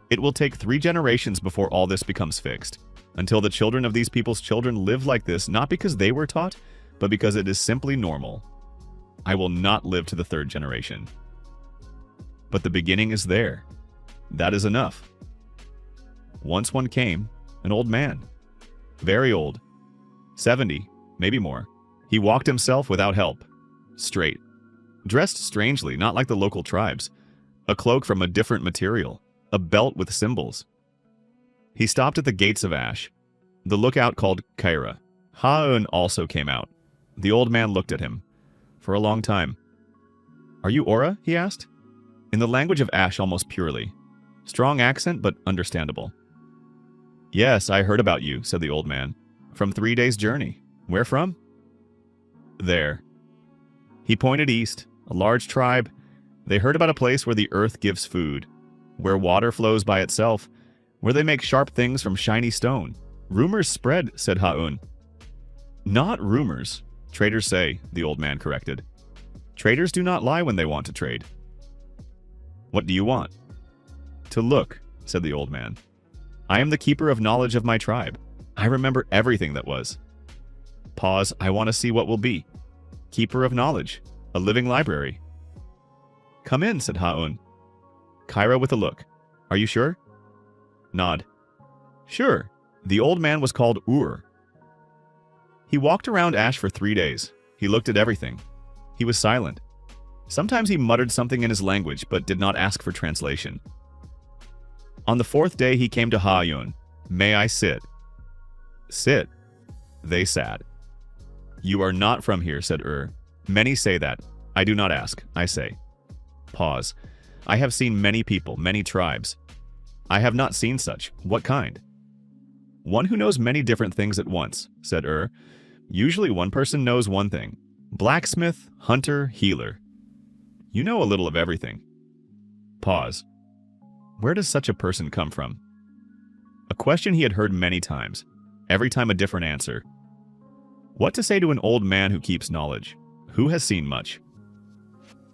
S1: It will take 3 generations before all this becomes fixed, until the children of these people's children live like this, not because they were taught, but because it is simply normal. I will not live to the 3rd generation. But the beginning is there. That is enough. Once one came, an old man. Very old. 70, maybe more. He walked himself without help. Straight. Dressed strangely, not like the local tribes. A cloak from a different material. A belt with symbols. He stopped at the gates of Ash. The lookout called Kyra. Ha-un also came out. The old man looked at him. For a long time. Are you Aura? He asked. In the language of Ash almost purely. Strong accent, but understandable. Yes, I heard about you, said the old man. From 3 days' journey. Where from? There. He pointed east. A large tribe. They heard about a place where the earth gives food. Where water flows by itself. Where they make sharp things from shiny stone. Rumors spread, said Ha-un. Not rumors. Traders say, the old man corrected. Traders do not lie when they want to trade. What do you want? To look, said the old man. I am the keeper of knowledge of my tribe. I remember everything that was. Pause, I want to see what will be. Keeper of knowledge. A living library. Come in, said Ha-un. Kyra with a look. Are you sure? Nod. Sure. The old man was called Ur. He walked around Ash for 3 days. He looked at everything. He was silent. Sometimes he muttered something in his language, but did not ask for translation. On the 4th day he came to Ha-un. May I sit? Sit. They sat. You are not from here, said Many say that. I do not ask, I say. Pause. I have seen many people, many tribes. I have not seen such. What kind? One who knows many different things at once, said Usually one person knows one thing. Blacksmith, hunter, healer. You know a little of everything. Pause. Where does such a person come from? A question he had heard many times. Every time a different answer. What to say to an old man who keeps knowledge? Who has seen much?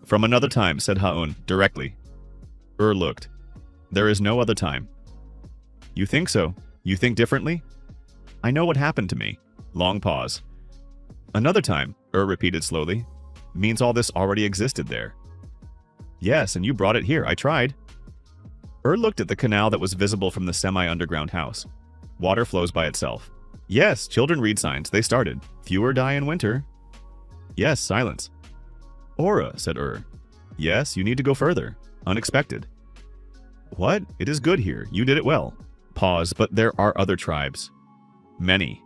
S1: From another time, said Ha-un, directly. Looked. There is no other time. You think so? You think differently? I know what happened to me. Long pause. Another time, repeated slowly, means all this already existed there. Yes, and you brought it here. I tried. Looked at the canal that was visible from the semi-underground house. Water flows by itself. Yes, children read signs. They started. Fewer die in winter. Yes, silence. Aura, said Yes, you need to go further. Unexpected. What? It is good here. You did it well. Pause, but there are other tribes. Many.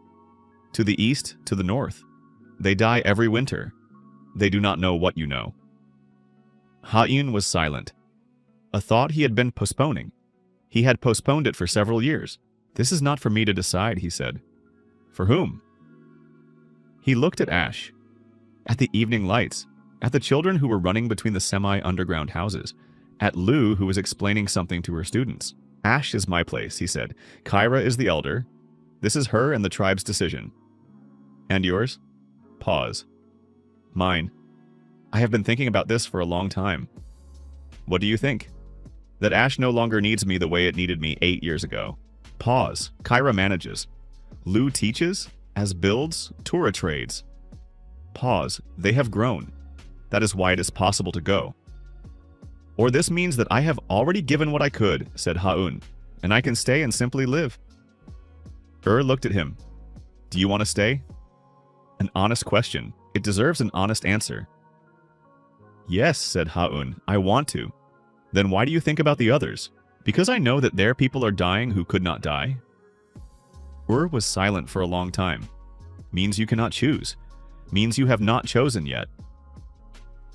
S1: To the east, to the north. They die every winter. They do not know what you know. Ha-un was silent. A thought he had been postponing. He had postponed it for several years. This is not for me to decide, he said. For whom? He looked at Ash. At the evening lights. At the children who were running between the semi-underground houses. At Lu, who was explaining something to her students. Ash is my place, he said. Kyra is the elder. This is her and the tribe's decision. And yours? Pause. Mine. I have been thinking about this for a long time. What do you think? That Ash no longer needs me the way it needed me 8 years ago. Pause. Kyra manages. Lu teaches, as builds, Tura trades. Pause. They have grown. That is why it is possible to go. Or this means that I have already given what I could, said Ha-un, and I can stay and simply live. Looked at him. Do you want to stay? An honest question. It deserves an honest answer. Yes, said Ha-un, I want to. Then why do you think about the others? Because I know that their people are dying who could not die? Was silent for a long time. Means you cannot choose. Means you have not chosen yet.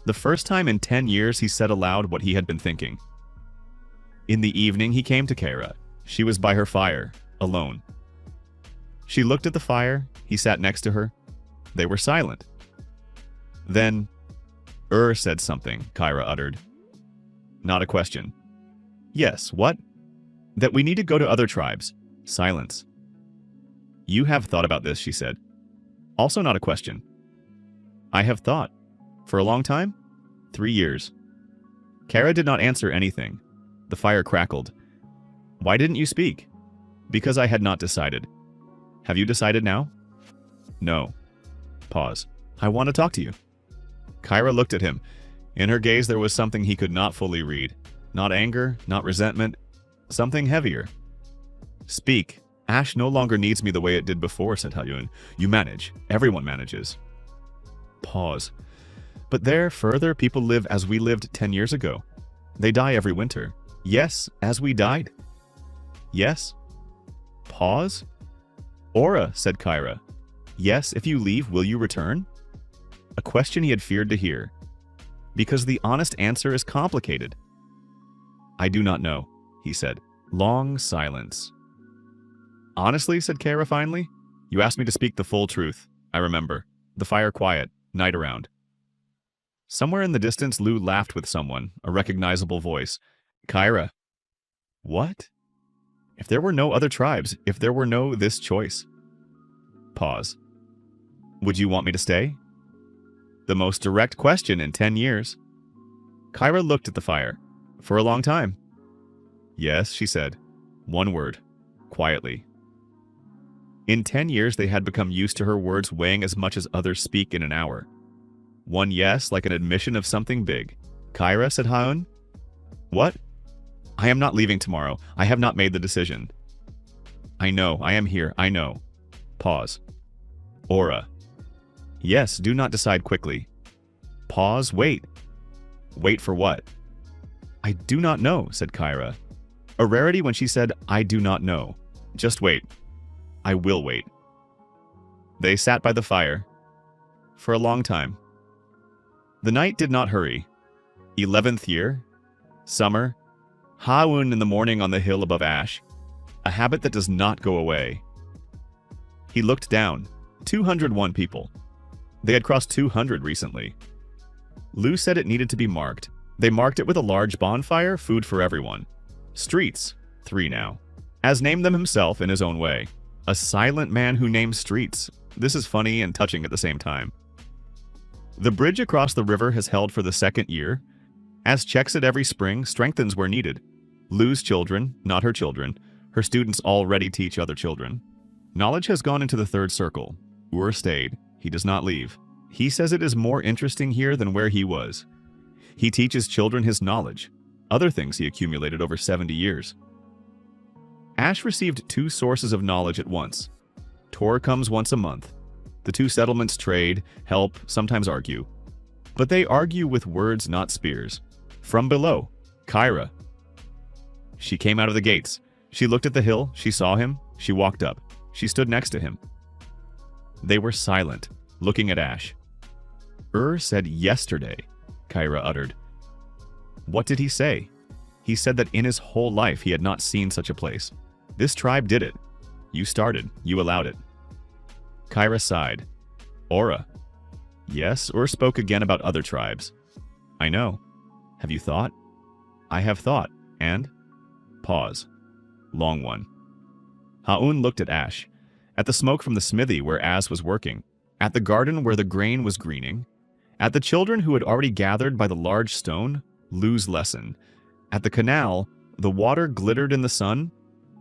S1: The first time in 10 years he said aloud what he had been thinking. In the evening he came to Kyra. She was by her fire, alone. She looked at the fire. He sat next to her. They were silent. Then, said something, Kyra uttered. Not a question. Yes, what? That we need to go to other tribes. Silence. You have thought about this, she said. Also not a question. I have thought. For a long time? 3 years. Kara did not answer anything. The fire crackled. Why didn't you speak? Because I had not decided. Have you decided now? No. Pause. I want to talk to you. Kyra looked at him. In her gaze there was something he could not fully read. Not anger, not resentment. Something heavier. Speak. Ash no longer needs me the way it did before, said Ha-eun. You manage. Everyone manages. Pause. But there, further, people live as we lived 10 years ago. They die every winter. Yes, as we died. Yes. Pause. Aura, said Kyra. Yes, if you leave, will you return? A question he had feared to hear. Because the honest answer is complicated. I do not know, he said. Long silence. Honestly, said Kara finally, you asked me to speak the full truth. I remember. The fire quiet, night around. Somewhere in the distance, Lou laughed with someone, a recognizable voice. Kyra. What? If there were no other tribes, if there were no this choice. Pause. Would you want me to stay? The most direct question in 10 years. Kyra looked at the fire. For a long time. Yes, she said. One word. Quietly. In 10 years, they had become used to her words weighing as much as others speak in an hour. One yes, like an admission of something big. Kyra, said Ha-eun. What? I am not leaving tomorrow. I have not made the decision. I know. I am here. I know. Pause. Aura. Yes, do not decide quickly. Pause. Wait. Wait for what? I do not know, said Kyra. A rarity when she said, I do not know. Just wait. I will wait. They sat by the fire. For a long time. The night did not hurry. 11th year. Summer. Ha-eun in the morning on the hill above Ash. A habit that does not go away. He looked down. 201 people. They had crossed 200 recently. Lou said it needed to be marked. They marked it with a large bonfire, food for everyone. Streets. 3 now. As named them himself in his own way. A silent man who names streets. This is funny and touching at the same time. The bridge across the river has held for the 2nd year. As checks it every spring, strengthens where needed. Lou's children, not her children. Her students already teach other children. Knowledge has gone into the 3rd circle. Ur stayed. He does not leave. He says it is more interesting here than where he was. He teaches children his knowledge. Other things he accumulated over 70 years. Ash received 2 sources of knowledge at once. Tor comes once a month. The 2 settlements trade, help, sometimes argue. But they argue with words, not spears. From below, Kyra. She came out of the gates. She looked at the hill. She saw him. She walked up. She stood next to him. They were silent, looking at Ash. Said yesterday, Kyra uttered. What did he say? He said that in his whole life he had not seen such a place. This tribe did it. You started. You allowed it. Kyra sighed. Aura. Yes, spoke again about other tribes. I know. Have you thought? I have thought. And? Pause. Long one. Ha-eun looked at Ash. At the smoke from the smithy where Az was working. At the garden where the grain was greening. At the children who had already gathered by the large stone. Lou's lesson. At the canal, the water glittered in the sun.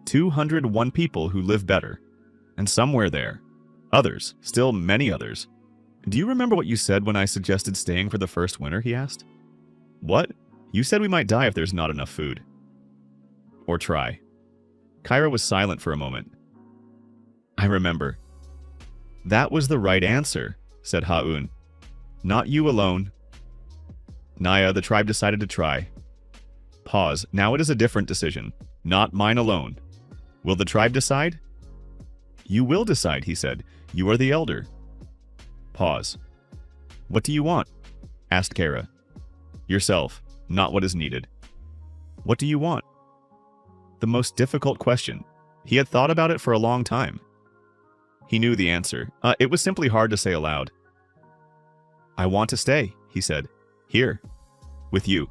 S1: 201 people who live better. And somewhere there. Others. Still many others. Do you remember what you said when I suggested staying for the first winter, he asked. What? You said we might die if there's not enough food. Or try. Kyra was silent for a moment. I remember. That was the right answer, said Ha-eun. Not you alone. Naya, the tribe decided to try. Pause. Now it is a different decision. Not mine alone. Will the tribe decide? You will decide, he said. You are the elder. Pause. What do you want? Asked Kara. Yourself, not what is needed. What do you want? The most difficult question. He had thought about it for a long time. He knew the answer. It was simply hard to say aloud. I want to stay, he said. Here. With you.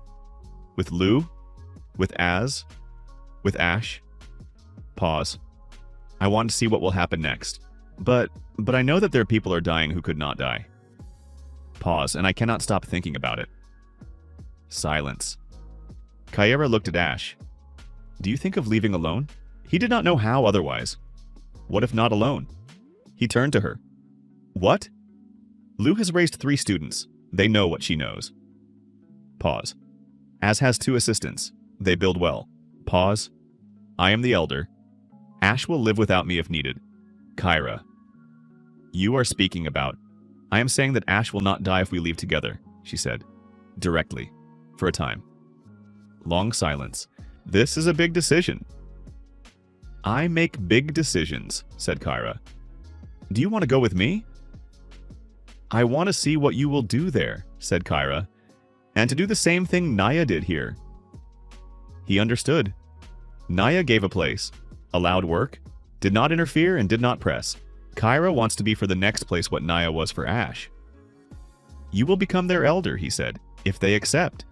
S1: With Lou? With Az? With Ash? Pause. I want to see what will happen next. But I know that there are people are dying who could not die. Pause, and I cannot stop thinking about it. Silence. Kyra looked at Ash. Do you think of leaving alone? He did not know how otherwise. What if not alone? He turned to her. What? Lu has raised 3 students. They know what she knows. Pause. As has 2 assistants. They build well. Pause. I am the elder. Ash will live without me if needed. Kyra. You are speaking about. I am saying that Ash will not die if we leave together, she said. Directly. For a time. Long silence. This is a big decision. I make big decisions, said Kyra. Do you want to go with me? I want to see what you will do there, said Kyra, and to do the same thing Naya did here. He understood. Naya gave a place, allowed work, did not interfere, and did not press. Kyra wants to be for the next place what Naya was for Ash. You will become their elder, he said, if they accept.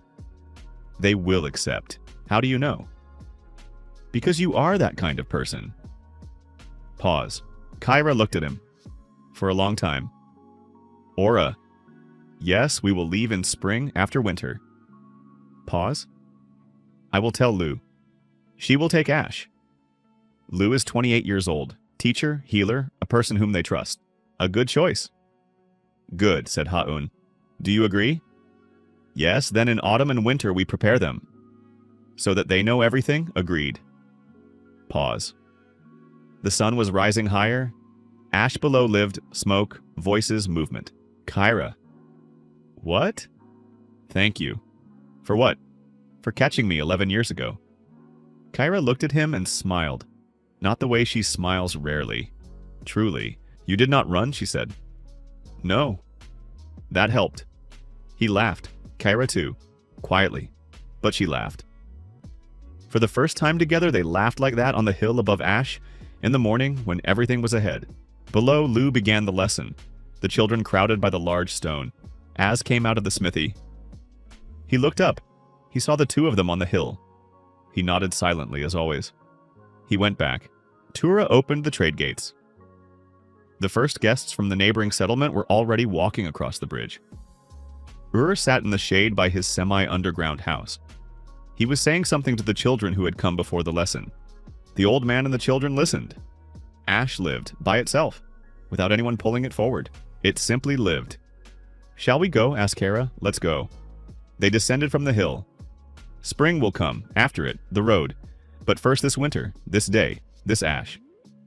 S1: They will accept. How do you know? Because you are that kind of person. Pause. Kyra looked at him. For a long time. Aura. Yes, we will leave in spring after winter. Pause. I will tell Lu. She will take Ash. Lu is 28 years old. Teacher, healer, a person whom they trust. A good choice. Good, said Ha-un. Do you agree? Yes, then in autumn and winter we prepare them. So that they know everything? Agreed. Pause. The sun was rising higher. Ash below lived, smoke, voices, movement. Kyra. What? Thank you. For what? For catching me 11 years ago. Kyra looked at him and smiled. Not the way she smiles rarely. Truly. You did not run, she said. No. That helped. He laughed. Kyra too. Quietly. But she laughed. For the first time together, they laughed like that on the hill above Ash, in the morning when everything was ahead. Below, Lu began the lesson. The children crowded by the large stone. Az came out of the smithy. He looked up. He saw the 2 of them on the hill. He nodded silently, as always. He went back. Tura opened the trade gates. The first guests from the neighboring settlement were already walking across the bridge. Sat in the shade by his semi-underground house. He was saying something to the children who had come before the lesson. The old man and the children listened. Ash lived, by itself, without anyone pulling it forward. It simply lived. Shall we go? Asked Kara. Let's go. They descended from the hill. Spring will come, after it, the road. But first this winter, this day, this Ash.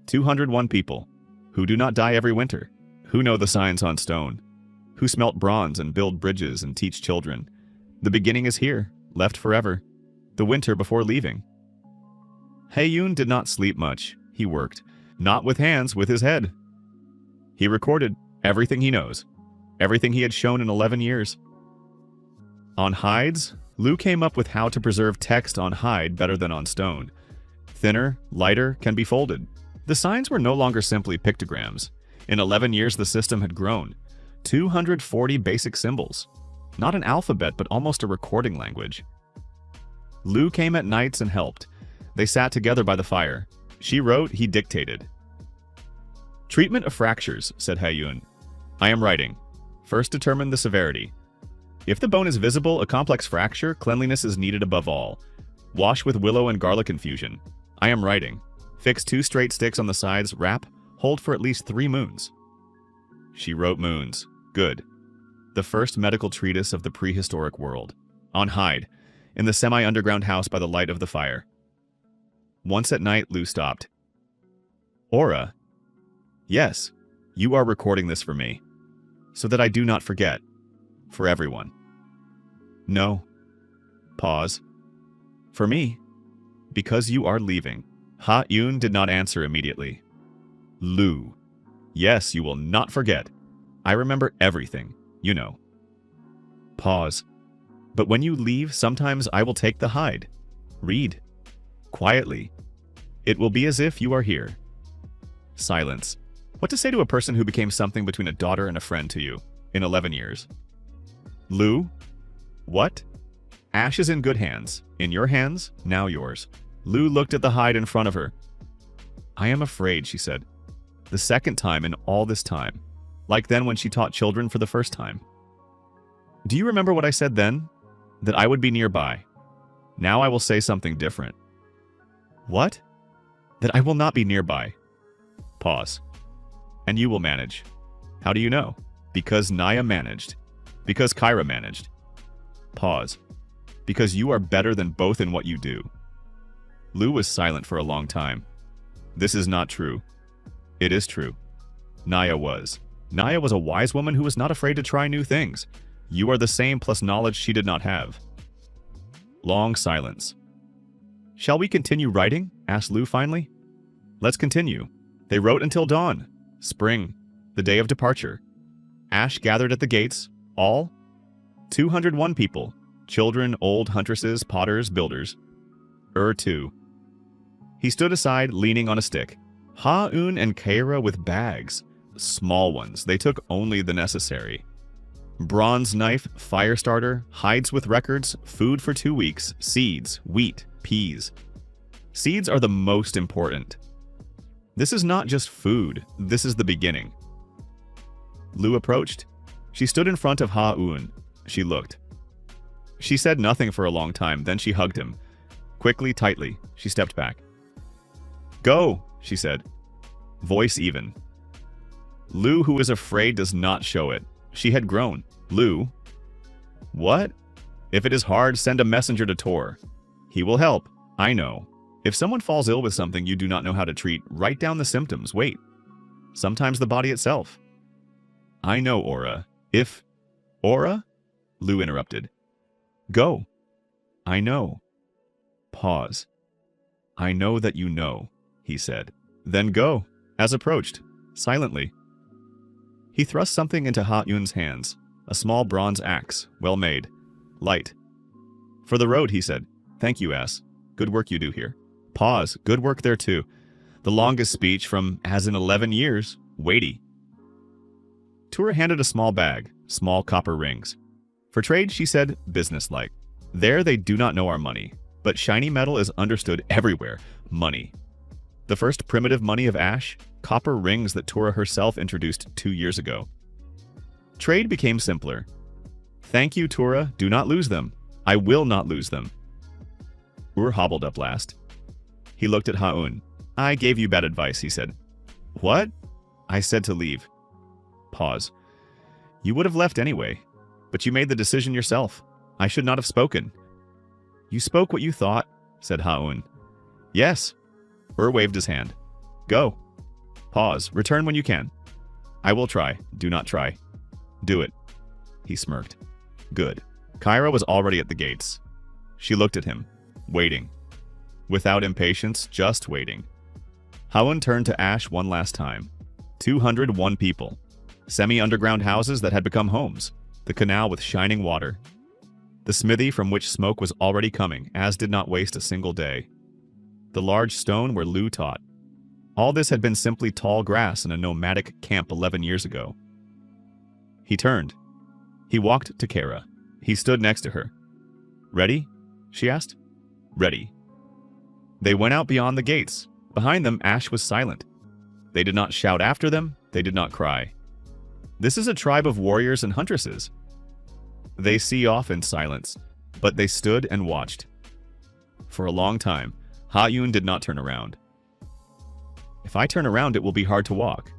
S1: 201 people, who do not die every winter, who know the signs on stone, who smelt bronze and build bridges and teach children. The beginning is here, left forever. The winter before leaving. Hae-yoon did not sleep much. He worked. Not with hands, with his head. He recorded everything he knows. Everything he had shown in 11 years. On hides, Lu came up with how to preserve text on hide better than on stone. Thinner, lighter, can be folded. The signs were no longer simply pictograms. In 11 years, the system had grown. 240 basic symbols. Not an alphabet, but almost a recording language. Lu came at nights and helped. They sat together by the fire. She wrote, he dictated. Treatment of fractures, said Hae-yoon. I am writing. First determine the severity. If the bone is visible, a complex fracture, cleanliness is needed above all. Wash with willow and garlic infusion. I am writing. Fix 2 straight sticks on the sides, wrap, hold for at least 3 moons. She wrote moons. Good. The first medical treatise of the prehistoric world. On hide. In the semi-underground house by the light of the fire. Once at night, Lu stopped. Aura. Yes, you are recording this for me. So that I do not forget. For everyone. No. Pause. For me. Because you are leaving. Ha-yoon did not answer immediately. Lu. Yes, you will not forget. I remember everything, you know. Pause. But when you leave, sometimes I will take the hide. Read. Quietly. It will be as if you are here. Silence. What to say to a person who became something between a daughter and a friend to you in 11 years? Lu? What? Ash is in good hands. In your hands, now yours. Lu looked at the hide in front of her. I am afraid, she said. The second time in all this time. Like then when she taught children for the first time. Do you remember what I said then? That I would be nearby. Now I will say something different. What? That I will not be nearby. Pause. And you will manage. How do you know? Because Naya managed. Because Kyra managed. Pause. Because you are better than both in what you do. Lu was silent for a long time. This is not true. It is true. Naya was. Naya was a wise woman who was not afraid to try new things. You are the same plus knowledge she did not have. Long silence. Shall we continue writing? Asked Lu finally. Let's continue. They wrote until dawn. Spring. The day of departure. Ash gathered at the gates. All 201 people. Children, old huntresses, potters, builders. 2. He stood aside, leaning on a stick. Ha-un and Kyra with bags. Small ones. They took only the necessary. Bronze knife, fire starter, hides with records, food for 2 weeks, seeds, wheat, peas. Seeds are the most important. This is not just food. This is the beginning. Lu approached. She stood in front of Ha-un. She looked. She said nothing for a long time, then she hugged him. Quickly, tightly, she stepped back. Go, she said. Voice even. Lu, who is afraid, does not show it. She had grown. Lu. What? If it is hard, send a messenger to Tor. He will help. I know. If someone falls ill with something you do not know how to treat, write down the symptoms. Wait. Sometimes the body itself. I know, Aura. If... Aura? Lu interrupted. Go. I know. Pause. I know that you know, he said. Then go, as approached, silently. He thrust something into Ha-un's hands, a small bronze axe, well made, light. For the road, he said. Thank you, ass. Good work you do here. Pause. Good work there, too. The longest speech from, as in 11 years, weighty. Tura handed a small bag, small copper rings. For trade, she said, businesslike. There they do not know our money, but shiny metal is understood everywhere. Money. The first primitive money of Ash, copper rings that Tura herself introduced 2 years ago. Trade became simpler. Thank you, Tura. Do not lose them. I will not lose them. Ur hobbled up last. He looked at Ha-un. I gave you bad advice, he said. What? I said to leave. Pause. You would have left anyway, but you made the decision yourself. I should not have spoken. You spoke what you thought, said Ha-un. Yes. Ur waved his hand. Go. Pause. Return when you can. I will try. Do not try. Do it. He smirked. Good. Kyra was already at the gates. She looked at him, waiting. Without impatience, just waiting. Ha-un turned to Ash one last time. 201 people. Semi-underground houses that had become homes. The canal with shining water. The smithy from which smoke was already coming, as did not waste a single day. The large stone where Lu taught. All this had been simply tall grass in a nomadic camp 11 years ago. He turned. He walked to Kyra. He stood next to her. Ready? She asked. Ready. They went out beyond the gates. Behind them, Ash was silent. They did not shout after them. They did not cry. This is a tribe of warriors and huntresses. They see off in silence, but they stood and watched. For a long time, Ha-un did not turn around. If I turn around, it will be hard to walk.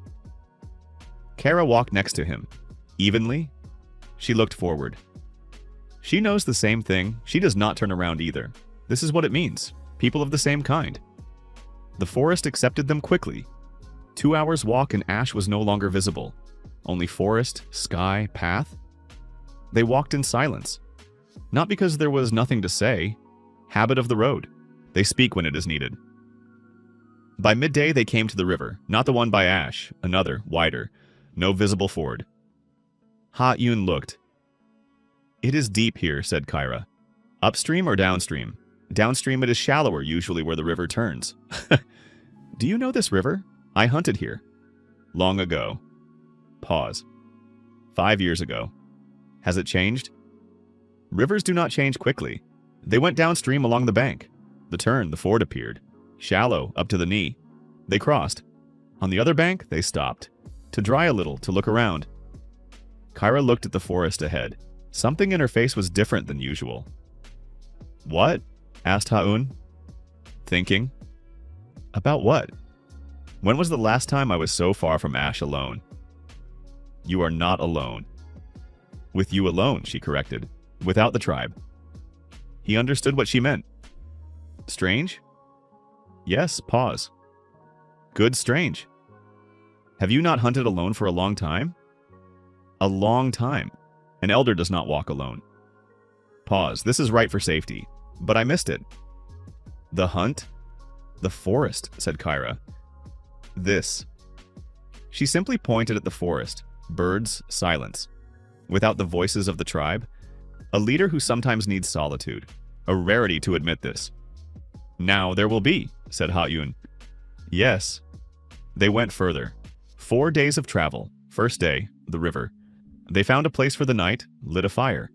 S1: Kyra walked next to him. Evenly. She looked forward. She knows the same thing. She does not turn around either. This is what it means. People of the same kind. The forest accepted them quickly. 2 hours' walk and Ash was no longer visible. Only forest, sky, path. They walked in silence. Not because there was nothing to say. Habit of the road. They speak when it is needed. By midday, they came to the river, not the one by Ash, another, wider. No visible ford. Ha-un looked. It is deep here, said Kyra. Upstream or downstream? Downstream it is shallower, usually where the river turns. Do you know this river? I hunted here. Long ago. Pause. 5 years ago. Has it changed? Rivers do not change quickly. They went downstream along the bank. The turn, the ford appeared. Shallow, up to the knee. They crossed. On the other bank, they stopped. To dry a little, to look around. Kyra looked at the forest ahead. Something in her face was different than usual. "What?" asked Ha-un. "Thinking." "About what?" "When was the last time I was so far from Ash alone?" "You are not alone." "With you alone," she corrected. "Without the tribe." He understood what she meant. "Strange?" "Yes, pause." "Good strange." "Have you not hunted alone for a long time?" "A long time. An elder does not walk alone." Pause. "This is right for safety. But I missed it." "The hunt?" "The forest," said Kyra. "This." She simply pointed at the forest. Birds, silence. Without the voices of the tribe. A leader who sometimes needs solitude. A rarity to admit this. "Now there will be," said Ha-un. "Yes." They went further. 4 days of travel. First day, the river. They found a place for the night, lit a fire.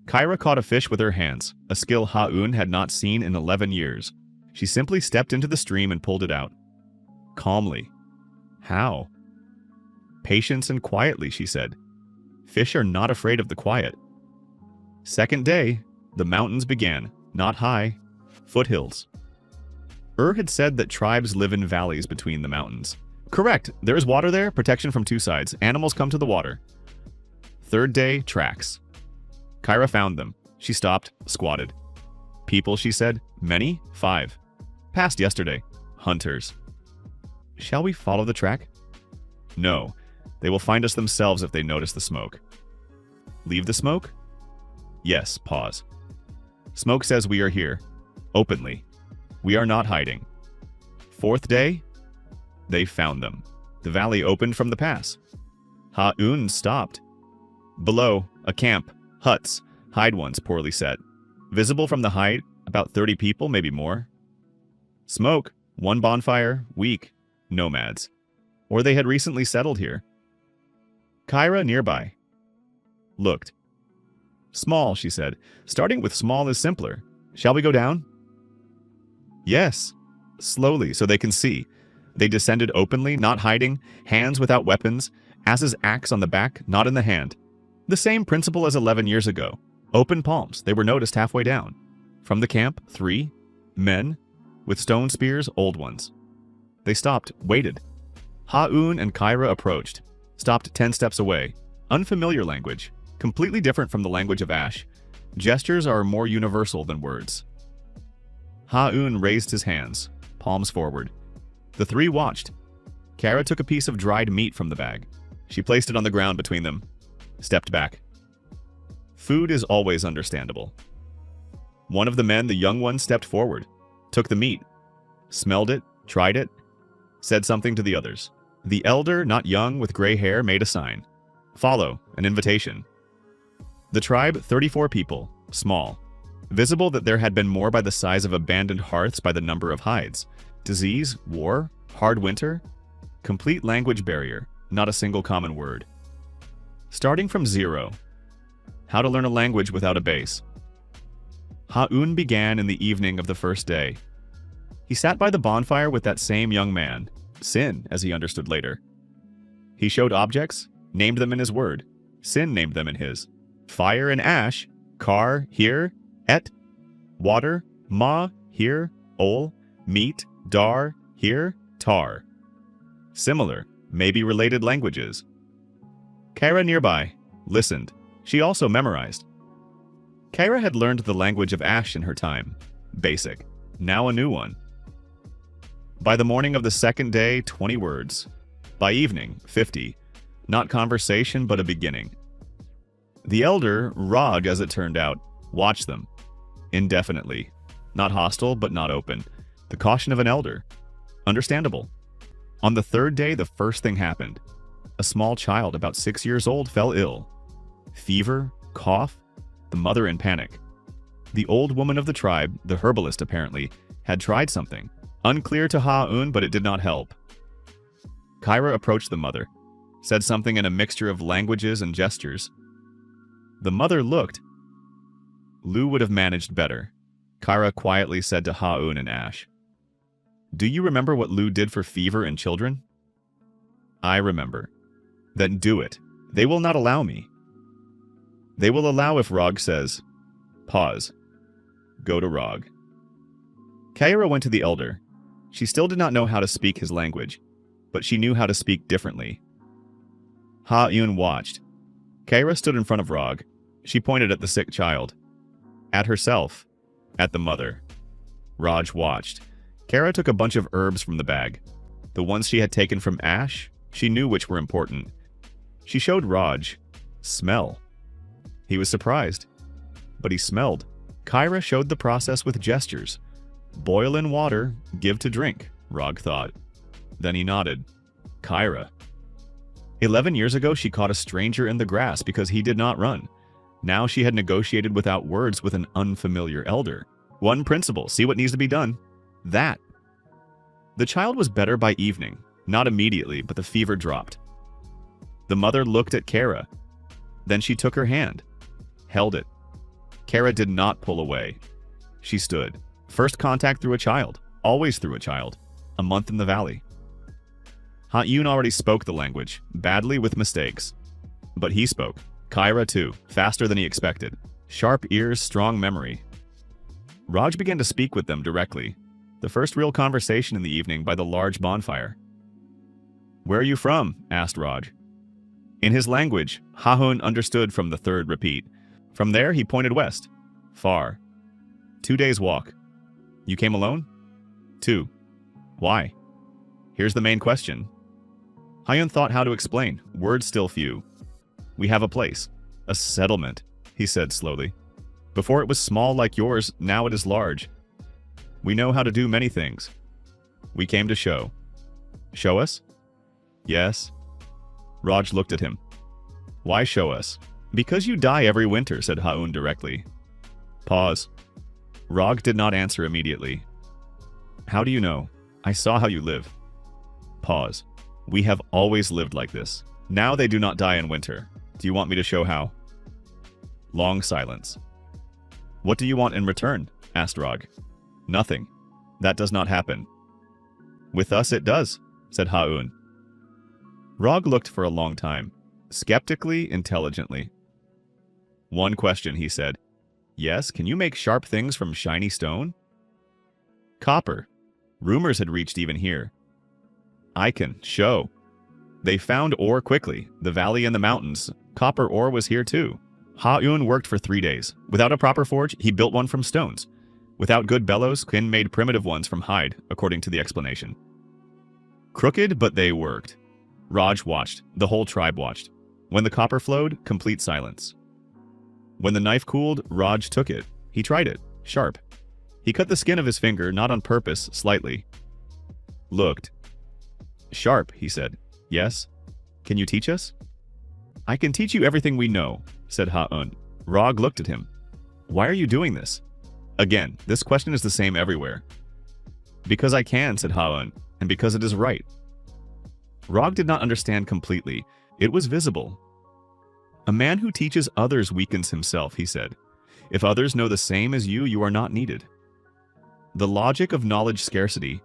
S1: Kyra caught a fish with her hands, a skill Ha-un had not seen in 11 years. She simply stepped into the stream and pulled it out. Calmly. "How?" "Patience and quietly," she said. "Fish are not afraid of the quiet." Second day, the mountains began, not high, foothills. Had said that tribes live in valleys between the mountains. Correct, there is water there, protection from two sides. Animals come to the water. Third day, tracks. Kyra found them. She stopped, squatted. "People," she said. "Many? 5. Passed yesterday. Hunters." "Shall we follow the track?" "No. They will find us themselves if they notice the smoke." "Leave the smoke?" "Yes." Pause. "Smoke says we are here. Openly. We are not hiding." Fourth day? They found them. The valley opened from the pass. Ha-un stopped. Below, a camp. Huts. Hide ones poorly set. Visible from the height, about 30 people, maybe more. Smoke. One bonfire. Weak. Nomads. Or they had recently settled here. Kyra nearby. Looked. "Small," she said. "Starting with small is simpler. Shall we go down?" "Yes." Slowly, so they can see. They descended openly, not hiding, hands without weapons, Ass's axe on the back, not in the hand. The same principle as 11 years ago. Open palms, they were noticed halfway down. From the camp, 3 men, with stone spears, old ones. They stopped, waited. Ha-un and Kyra approached, stopped 10 steps away. Unfamiliar language, completely different from the language of Ash. Gestures are more universal than words. Ha-un raised his hands, palms forward. The 3 watched. Kyra took a piece of dried meat from the bag. She placed it on the ground between them, stepped back. Food is always understandable. One of the men, the young one, stepped forward, took the meat, smelled it, tried it, said something to the others. The elder, not young, with gray hair, made a sign. Follow, an invitation. The tribe, 34 people, small. Visible that there had been more by the size of abandoned hearths by the number of hides. Disease, war, hard winter. Complete language barrier, not a single common word. Starting from 0. How to learn a language without a base. Ha-un began in the evening of the first day. He sat by the bonfire with that same young man, Sin, as he understood later. He showed objects, named them in his word. Sin named them in his. Fire and ash, kar, here, et, water, ma, here, ol, meat, dar, here, tar. Similar, maybe related languages. Kyra nearby, listened. She also memorized. Kyra had learned the language of Ash in her time. Basic. Now a new one. By the morning of the second day, 20 words. By evening, 50. Not conversation, but a beginning. The elder, Rog as it turned out, watched them. Indefinitely. Not hostile, but not open. The caution of an elder. Understandable. On the third day, the first thing happened. A small child about 6 years old fell ill. Fever, cough, the mother in panic. The old woman of the tribe, the herbalist apparently, had tried something. Unclear to Ha-un, but it did not help. Kyra approached the mother, said something in a mixture of languages and gestures. The mother looked. Lu would have managed better. Kyra quietly said to Ha-un and Ash. Do you remember what Lu did for fever in children? I remember. Then do it. They will not allow me. They will allow if Rog says. Pause. Go to Rog. Kyra went to the elder. She still did not know how to speak his language, but she knew how to speak differently. Ha-Eun watched. Kyra stood in front of Rog. She pointed at the sick child. At herself. At the mother. Raj watched. Kyra took a bunch of herbs from the bag. The ones she had taken from Ash, she knew which were important. She showed Raj. Smell. He was surprised. But he smelled. Kyra showed the process with gestures. Boil in water, give to drink, Rog thought. Then he nodded. Kyra. 11 years ago, she caught a stranger in the grass because he did not run. Now she had negotiated without words with an unfamiliar elder. One principle, see what needs to be done. That. The child was better by evening. Not immediately, but the fever dropped. The mother looked at Kyra. Then she took her hand. Held it. Kyra did not pull away. She stood. First contact through a child. Always through a child. A month in the valley. Ha-Eun already spoke the language, badly with mistakes. But he spoke. Kyra too, faster than he expected. Sharp ears, strong memory. Raj began to speak with them directly. The first real conversation in the evening by the large bonfire. Where are you from? Asked Raj. In his language, Ha-Eun understood from the third repeat. From there, he pointed west. Far. 2 days' walk. You came alone? 2. Why? Here's the main question. Ha-Eun thought how to explain. Words still few. We have a place. A settlement, he said slowly. Before it was small like yours, now it is large. We know how to do many things. We came to show. Show us? Yes. Raj looked at him. Why show us? Because you die every winter, said Ha-Eun directly. Pause. Rog did not answer immediately. How do you know? I saw how you live. Pause. We have always lived like this. Now they do not die in winter. Do you want me to show how? Long silence. What do you want in return? Asked Rog. Nothing. That does not happen. With us it does, said Ha-Eun. Rog looked for a long time, skeptically, intelligently. One question, he said. Yes, can you make sharp things from shiny stone? Copper. Rumors had reached even here. I can show. They found ore quickly, the valley and the mountains. Copper ore was here too. Ha-Eun worked for 3 days. Without a proper forge, he built one from stones. Without good bellows, Qin made primitive ones from hide, according to the explanation. Crooked, but they worked. Raj watched. The whole tribe watched. When the copper flowed, complete silence. When the knife cooled, Raj took it. He tried it. Sharp. He cut the skin of his finger, not on purpose, slightly. Looked. Sharp, he said. Yes? Can you teach us? I can teach you everything we know, said Ha-Eun. Rog looked at him. Why are you doing this? Again, this question is the same everywhere. Because I can, said Ha-Eun, and because it is right. Rog did not understand completely. It was visible. A man who teaches others weakens himself, he said. If others know the same as you are not needed. The logic of knowledge scarcity.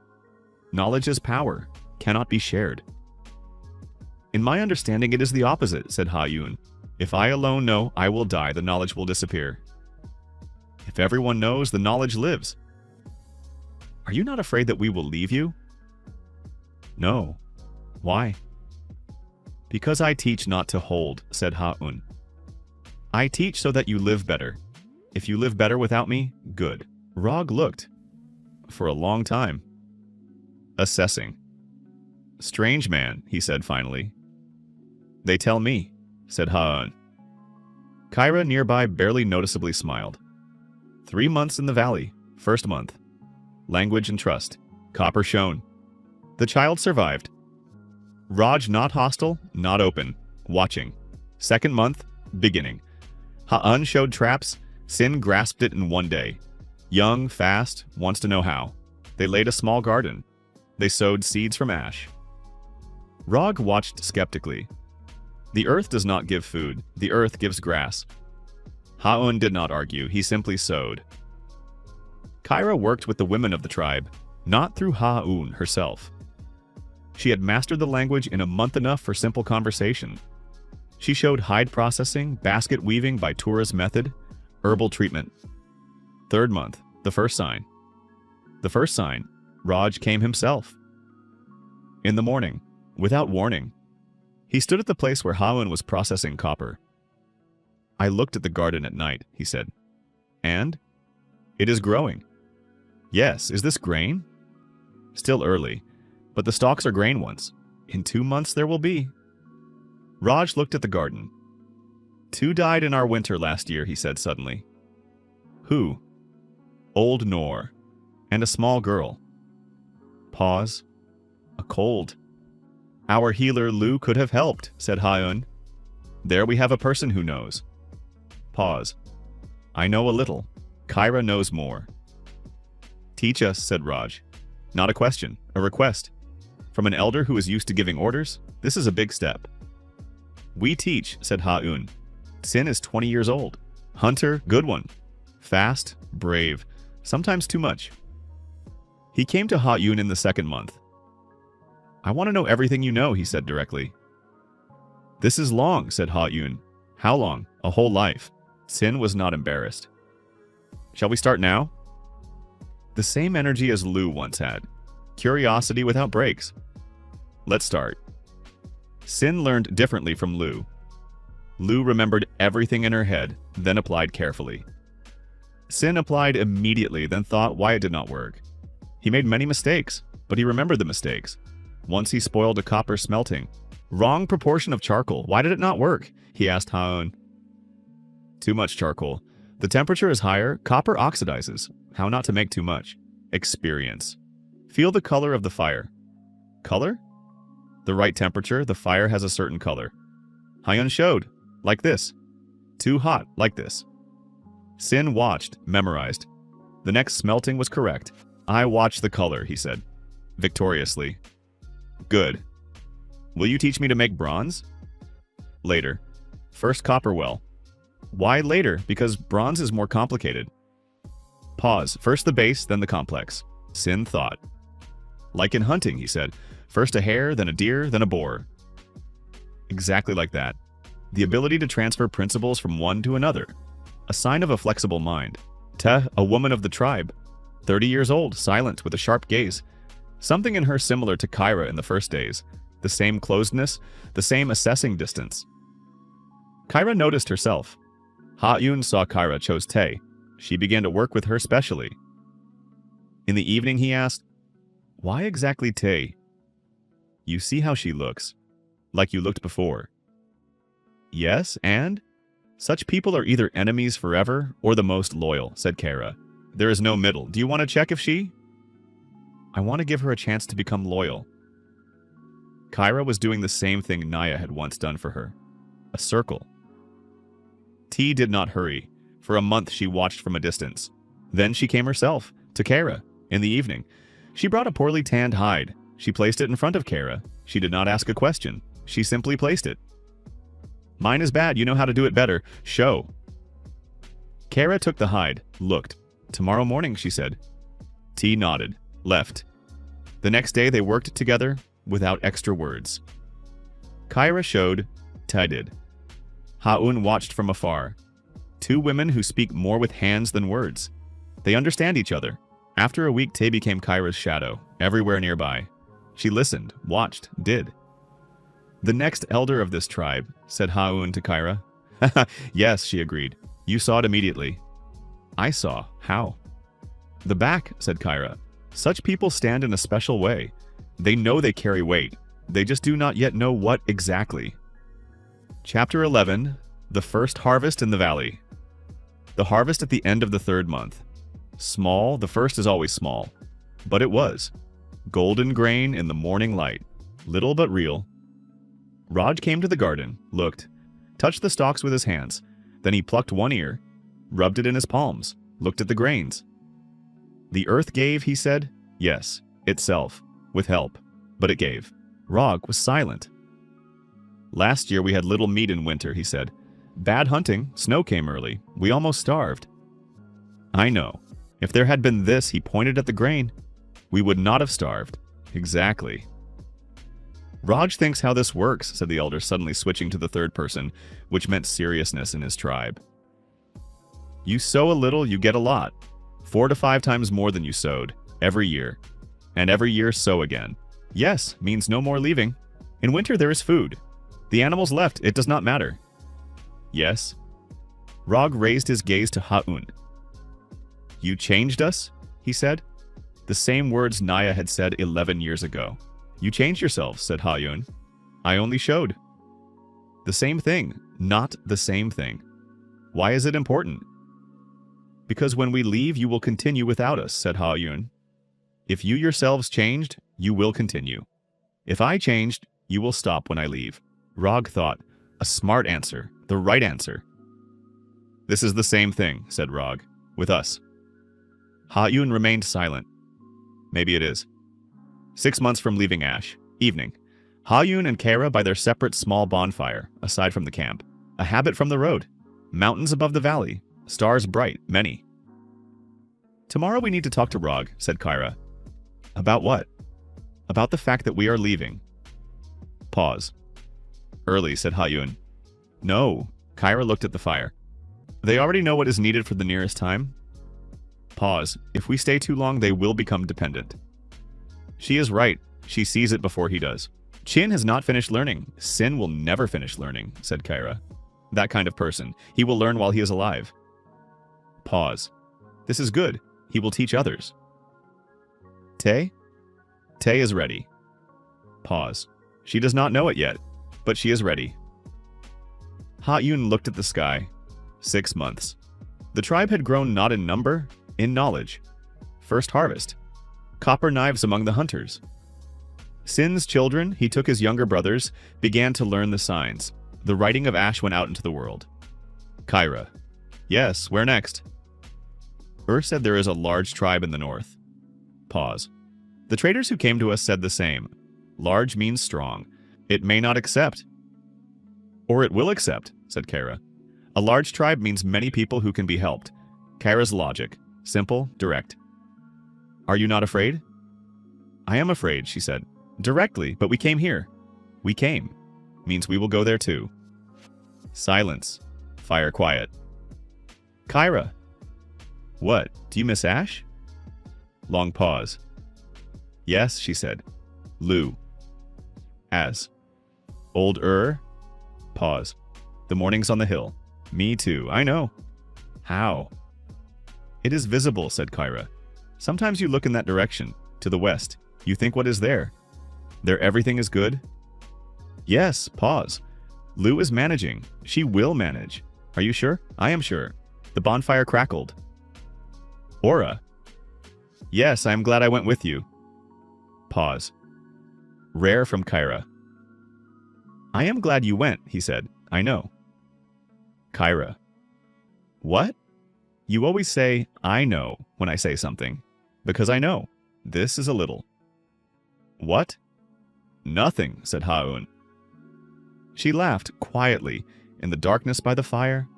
S1: Knowledge is power, cannot be shared. In my understanding, it is the opposite, said Ha-Eun. If I alone know I will die, the knowledge will disappear. If everyone knows, the knowledge lives. Are you not afraid that we will leave you? No. Why? Because I teach not to hold, said Ha-Eun. I teach so that you live better. If you live better without me, good. Rog looked. For a long time. Assessing. Strange man, he said finally. They tell me, said Ha-Eun. Kyra nearby barely noticeably smiled. 3 months in the valley. First month. Language and trust. Copper shown. The child survived. Raj not hostile, not open. Watching. Second month. Beginning. Ha-Eun showed traps. Sin grasped it in 1 day. Young, fast, wants to know how. They laid a small garden. They sowed seeds from ash. Rog watched skeptically. The earth does not give food. The earth gives grass. Ha-Eun did not argue. He simply sowed. Kyra worked with the women of the tribe, not through Ha-Eun herself. She had mastered the language in a month enough for simple conversation. She showed hide processing, basket weaving by Tura's method, herbal treatment. Third month, the first sign. The first sign, Raj came himself. In the morning, without warning, he stood at the place where Haun was processing copper. I looked at the garden at night, he said. And? It is growing. Yes, is this grain? Still early, but the stalks are grain ones. In 2 months there will be. Raj looked at the garden. 2 died in our winter last year, he said suddenly. Who? Old Nor, and a small girl. Pause. A cold. Our healer Lu could have helped, said Hyun. There we have a person who knows. Pause. I know a little. Kyra knows more. Teach us, said Raj. Not a question, a request. From an elder who is used to giving orders, this is a big step. We teach, said Ha-un. Sin is 20 years old. Hunter, good one. Fast, brave, sometimes too much. He came to Ha-un in the 2nd month. I want to know everything you know, he said directly. This is long, said Ha-un. How long? A whole life. Sin was not embarrassed. Shall we start now? The same energy as Lu once had. Curiosity without breaks. Let's start. Sin learned differently from Lu. Lu remembered everything in her head, then applied carefully. Sin applied immediately, then thought why it did not work. He made many mistakes, but he remembered the mistakes. Once he spoiled a copper smelting. Wrong proportion of charcoal. Why did it not work? He asked Haon. Too much charcoal. The temperature is higher, copper oxidizes. How not to make too much? Experience. Feel the color of the fire. Color? The right temperature, the fire has a certain color. Hyun showed, like this. Too hot, like this. Sin watched, memorized. The next smelting was correct. I watched the color, he said, victoriously. Good. Will you teach me to make bronze? Later. First copper well. Why later? Because bronze is more complicated. Pause. First the base, then the complex. Sin thought. Like in hunting, he said. First a hare, then a deer, then a boar. Exactly like that. The ability to transfer principles from one to another. A sign of a flexible mind. Teh, a woman of the tribe. 30 years old, silent, with a sharp gaze. Something in her similar to Kyra in the first days. The same closedness, the same assessing distance. Kyra noticed herself. Ha-Yun saw Kyra chose Tae. She began to work with her specially. In the evening he asked, why exactly Tae? You see how she looks. Like you looked before. Yes, and? Such people are either enemies forever or the most loyal, said Kyra. There is no middle. Do you want to check if she? I want to give her a chance to become loyal. Kyra was doing the same thing Naya had once done for her. A circle. T did not hurry. For a month she watched from a distance. Then she came herself, to Kyra, in the evening. She brought a poorly tanned hide. She placed it in front of Kyra. She did not ask a question. She simply placed it. Mine is bad, you know how to do it better. Show. Kyra took the hide, looked. Tomorrow morning, she said. T nodded, left. The next day they worked together without extra words. Kyra showed, Tai did. Ha-Un watched from afar. 2 women who speak more with hands than words. They understand each other. After a week, Tae became Kyra's shadow, everywhere nearby. She listened, watched, did. The next elder of this tribe, said Ha-Un to Kyra. Yes, she agreed. You saw it immediately. I saw. How? The back, said Kyra. Such people stand in a special way. They know they carry weight. They just do not yet know what exactly. Chapter 11. The First Harvest in the Valley. The harvest at the end of the 3rd month. Small, the first is always small. But it was. Golden grain in the morning light. Little but real. Raj came to the garden, looked, touched the stalks with his hands. Then he plucked one ear, rubbed it in his palms, looked at the grains. The earth gave, he said. Yes, itself, with help. But it gave. Rog was silent. Last year we had little meat in winter, he said. Bad hunting, snow came early. We almost starved. I know. If there had been this, he pointed at the grain, we would not have starved. Exactly. Raj thinks how this works, said the elder, suddenly switching to the third person, which meant seriousness in his tribe. You sow a little, you get a lot. 4 to 5 times more than you sowed, every year. And every year sow again. Yes, means no more leaving. In winter there is food. The animals left, it does not matter. Yes. Rog raised his gaze to Ha-un. You changed us, he said. The same words Naya had said 11 years ago. You changed yourselves, said Ha-un. I only showed. The same thing, not the same thing. Why is it important? Because when we leave, you will continue without us, said Ha-un. If you yourselves changed, you will continue. If I changed, you will stop when I leave. Rog thought, a smart answer, the right answer. This is the same thing, said Rog, with us. Ha-un remained silent. Maybe it is. 6 months from leaving Ash, evening. Ha-un and Kara by their separate small bonfire, aside from the camp. A habit from the road. Mountains above the valley. Stars bright, many. Tomorrow we need to talk to Rog, said Kyra. About what? About the fact that we are leaving. Pause. Early, said Ha-un. No. Kyra looked at the fire. They already know what is needed for the nearest time. Pause. If we stay too long, they will become dependent. She is right. She sees it before he does. Chin has not finished learning. Sin will never finish learning, said Kyra. That kind of person. He will learn while he is alive. Pause. This is good. He will teach others. Tay? Tay is ready. Pause. She does not know it yet, but she is ready. Ha-un looked at the sky. 6 months. The tribe had grown not in number, in knowledge. First harvest. Copper knives among the hunters. Sin's children, he took his younger brothers, began to learn the signs. The writing of Ash went out into the world. Kyra. Yes, where next? Said there is a large tribe in the north. Pause. The traders who came to us said the same. Large means strong. It may not accept. Or it will accept, said Kara. A large tribe means many people who can be helped. Kara's logic. Simple, direct. Are you not afraid? I am afraid, she said. Directly, but we came here. We came. Means we will go there too. Silence. Fire quiet. Kyra. What? Do you miss Ash? Long pause. Yes, she said. Lou. As. Old Pause. The mornings on the hill. Me too, I know. How? It is visible, said Kyra. Sometimes you look in that direction, to the west. You think what is there? There everything is good? Yes, pause. Lou is managing. She will manage. Are you sure? I am sure. The bonfire crackled. Aura. Yes, I am glad I went with you. Pause. Rare from Kyra. I am glad you went, he said. I know. Kyra. What? You always say, I know, when I say something. Because I know. This is a little. What? Nothing, said Ha-un. She laughed quietly in the darkness by the fire.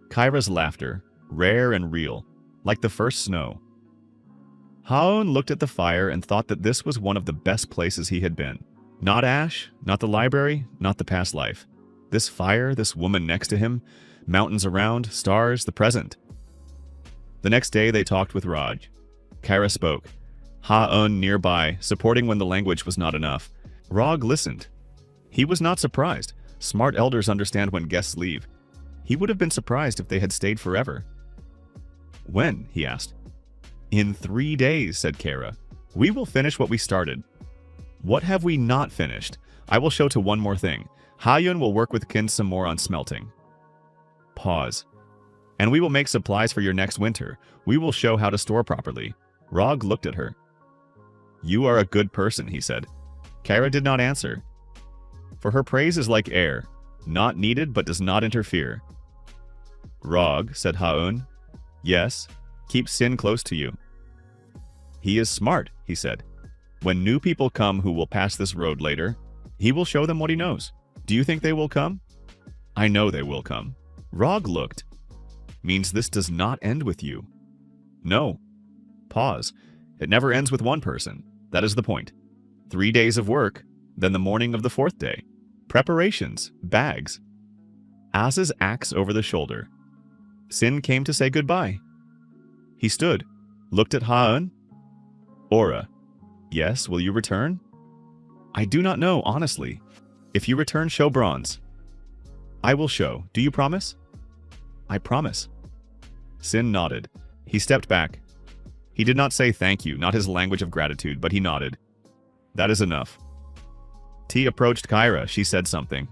S1: Kyra's laughter, rare and real, like the first snow. Ha-un looked at the fire and thought that this was one of the best places he had been. Not Ash, not the library, not the past life. This fire, this woman next to him, mountains around, stars, the present. The next day they talked with Raj. Kyra spoke. Ha-un nearby, supporting when the language was not enough. Rog listened. He was not surprised. Smart elders understand when guests leave. He would have been surprised if they had stayed forever. When? He asked. In 3 days, said Kara. We will finish what we started. What have we not finished? I will show to one more thing. Ha-un will work with Kin some more on smelting. Pause. And we will make supplies for your next winter. We will show how to store properly. Rog looked at her. You are a good person, he said. Kara did not answer. For her praise is like air, not needed but does not interfere. Rog, said Ha-un. Yes, keep Sin close to you. He is smart, he said. When new people come who will pass this road later, he will show them what he knows. Do you think they will come? I know they will come. Rog looked. Means this does not end with you. No. Pause. It never ends with one person. That is the point. 3 days of work, Then the morning of the 4th day. Preparations, bags. As's axe over the shoulder. Sin came to say goodbye. He stood, looked at Ha-eun. Aura. Yes, will you return? I do not know, honestly. If you return, show bronze. I will show. Do you promise? I promise. Sin nodded. He stepped back. He did not say thank you, not his language of gratitude, but he nodded. That is enough. T approached Kyra. She said something.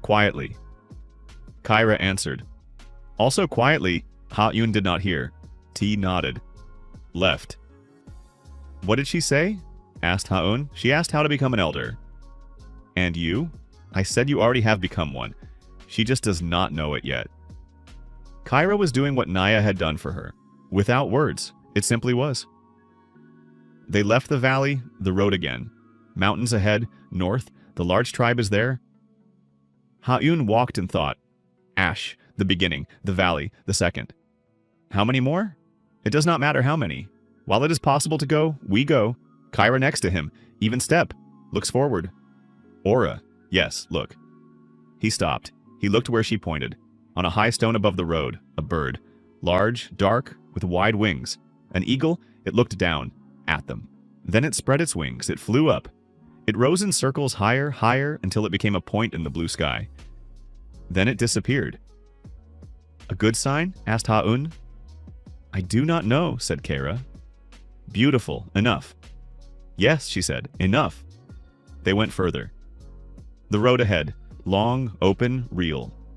S1: Quietly. Kyra answered. Also quietly, Ha-eun did not hear. T nodded. Left. What did she say? Asked Ha-eun. She asked how to become an elder. And you? I said you already have become one. She just does not know it yet. Kyra was doing what Naya had done for her. Without words. It simply was. They left the valley, the road again. Mountains ahead, north, the large tribe is there. Ha-eun walked and thought. Ash, the beginning, the valley, the second. How many more? It does not matter how many. While it is possible to go, we go. Kyra next to him, even step, looks forward. Aura, yes, look. He stopped. He looked where she pointed. On a high stone above the road, a bird. Large, dark, with wide wings. An eagle, it looked down, at them. Then it spread its wings, it flew up. It rose in circles higher, higher, until it became a point in the blue sky. Then it disappeared. A good sign? Asked Ha-eun. I do not know, said Kyra. Beautiful, enough. Yes, she said, enough. They went further. The road ahead, long, open, real.